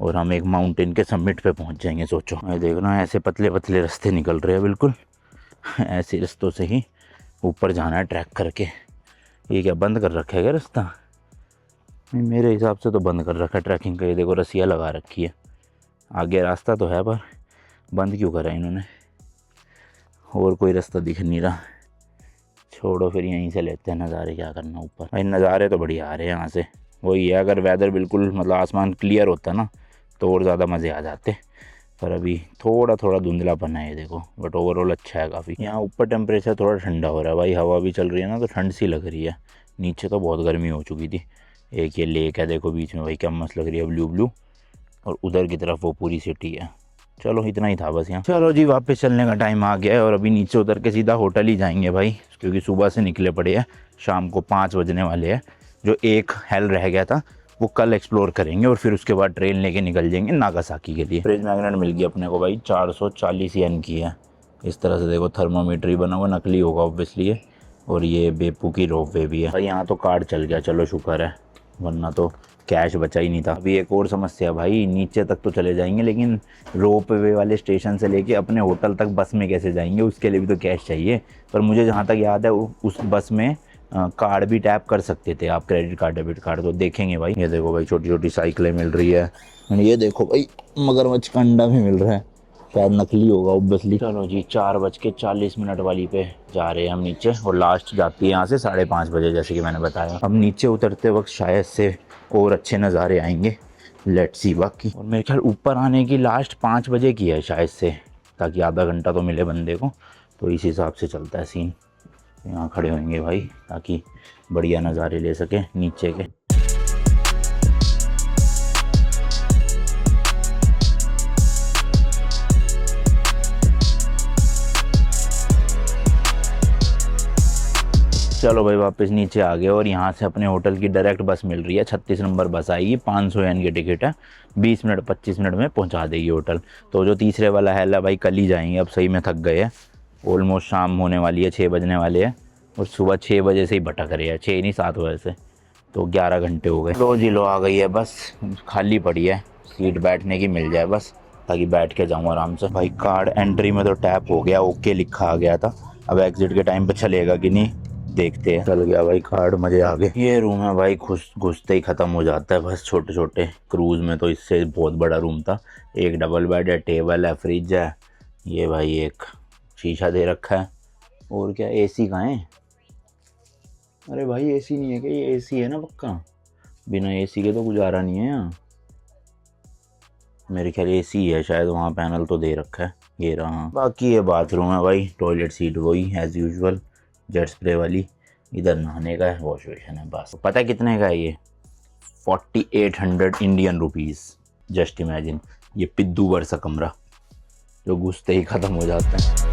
और हम एक माउंटेन के समिट पे पहुँच जाएंगे। सोचो, मैं देख रहा हूँ ऐसे पतले पतले रास्ते निकल रहे हैं बिल्कुल। ऐसे रास्तों से ही ऊपर जाना है ट्रैक करके। ये क्या बंद कर रखा है क्या रास्ता? नहीं, मेरे हिसाब से तो बंद कर रखा है ट्रैकिंग का। ये देखो रस्सियाँ लगा रखी है, आगे रास्ता तो है पर बंद क्यों करा इन्होंने? और कोई रास्ता दिख नहीं रहा। छोड़ो फिर, यहीं से लेते हैं नज़ारे, क्या करना ऊपर। भाई नज़ारे तो बढ़िया आ रहे हैं यहाँ से। वही है, अगर वेदर बिल्कुल मतलब आसमान क्लियर होता ना तो और ज़्यादा मज़े आ जाते, पर अभी थोड़ा थोड़ा धुंधलापन है ये देखो। बट ओवरऑल अच्छा है काफ़ी। यहाँ ऊपर टेम्परेचर थोड़ा ठंडा हो रहा है भाई, हवा भी चल रही है ना, तो ठंड सी लग रही है। नीचे तो बहुत गर्मी हो चुकी थी। एक ये लेक है देखो बीच में भाई, क्या मस्त लग रही है, ब्लू ब्लू। और उधर की तरफ वो पूरी सिटी है। चलो इतना ही था बस यहाँ। चलो जी, वापस चलने का टाइम आ गया है, और अभी नीचे उतर के सीधा होटल ही जाएंगे भाई, क्योंकि सुबह से निकले पड़े हैं, शाम को 5 बजने वाले हैं। जो एक हेल रह गया था वो कल एक्सप्लोर करेंगे, और फिर उसके बाद ट्रेन लेके निकल जाएंगे नागासाकी के लिए। फ्रिज मैग्नेट मिल गई अपने को भाई, 440 येन की है। इस तरह से देखो, थर्मोमीटर ही बना हुआ, नकली होगा ऑब्वियसली ये। और ये बेपू की रोपवे भी है भाई। यहाँ तो कार्ड चल गया, चलो शुक्र है, वरना तो कैश बचा ही नहीं था। अभी एक और समस्या भाई, नीचे तक तो चले जाएंगे, लेकिन रोपवे वाले स्टेशन से लेके अपने होटल तक बस में कैसे जाएंगे? उसके लिए भी तो कैश चाहिए। पर मुझे जहाँ तक याद है उस बस में कार्ड भी टैप कर सकते थे आप, क्रेडिट कार्ड डेबिट कार्ड। तो देखेंगे भाई। ये देखो भाई, छोटी छोटी साइकिलें मिल रही है। ये देखो भाई, मगरमच्छ का अंडा भी मिल रहा है, शायद नकली होगा ऑब्वियसली। चलो जी, 4:40 वाली पे जा रहे हैं हम नीचे, और लास्ट जाती है यहाँ से 5:30 बजे, जैसे कि मैंने बताया। अब नीचे उतरते वक्त शायद से और अच्छे नज़ारे आएंगे, लेट्स सी बाकी। और मेरे ख्याल ऊपर आने की लास्ट 5 बजे की है शायद से, ताकि आधा घंटा तो मिले बंदे को। तो इस हिसाब से चलता है सीन। यहाँ खड़े होंगे भाई, ताकि बढ़िया नज़ारे ले सके नीचे के। चलो भाई, वापस नीचे आ गए, और यहाँ से अपने होटल की डायरेक्ट बस मिल रही है। 36 नंबर बस आएगी, 500 येन की टिकट है, 20 मिनट 25 मिनट में पहुँचा देगी होटल। तो जो तीसरे वाला है भाई, कल ही जाएंगे, अब सही में थक गए हैं। ऑलमोस्ट शाम होने वाली है, 6 बजने वाले हैं, और सुबह 6 बजे से ही भटक रहे हैं, 6 नहीं 7 बजे से, तो 11 घंटे हो गए। लो जी लो, आ गई है बस, खाली पड़ी है, सीट बैठने की मिल जाए बस, ताकि बैठ के जाऊँ आराम से। भाई कार्ड एंट्री में तो टैप हो गया, ओके लिखा आ गया था। अब एग्जिट के टाइम पर चलेगा कि नहीं देखते हैं। चल गया भाई कार्ड, मजे आ गए। ये रूम है भाई, घुसते ही ख़त्म हो जाता है बस। छोटे छोटे क्रूज़ में तो इससे बहुत बड़ा रूम था। एक डबल बेड है, टेबल है, फ्रिज है, ये भाई एक शीशा दे रखा है। और क्या, एसी कहाँ है? अरे भाई एसी नहीं है क्या? ये एसी है ना पक्का, बिना एसी के तो गुजारा नहीं है यहाँ। मेरे ख्याल एसी है शायद, वहाँ पैनल तो दे रखा है, ये रहा। बाकी ये बाथरूम है भाई, टॉयलेट सीट वही एज़ यूजुअल, जेट स्प्रे वाली। इधर नहाने का है, वॉश बेसिन है बस। पता है कितने का है ये? 4800 इंडियन रुपीज़। जस्ट इमेजिन, ये पिद्दू वर्सा कमरा। जो घुसते ही ख़त्म हो जाते हैं।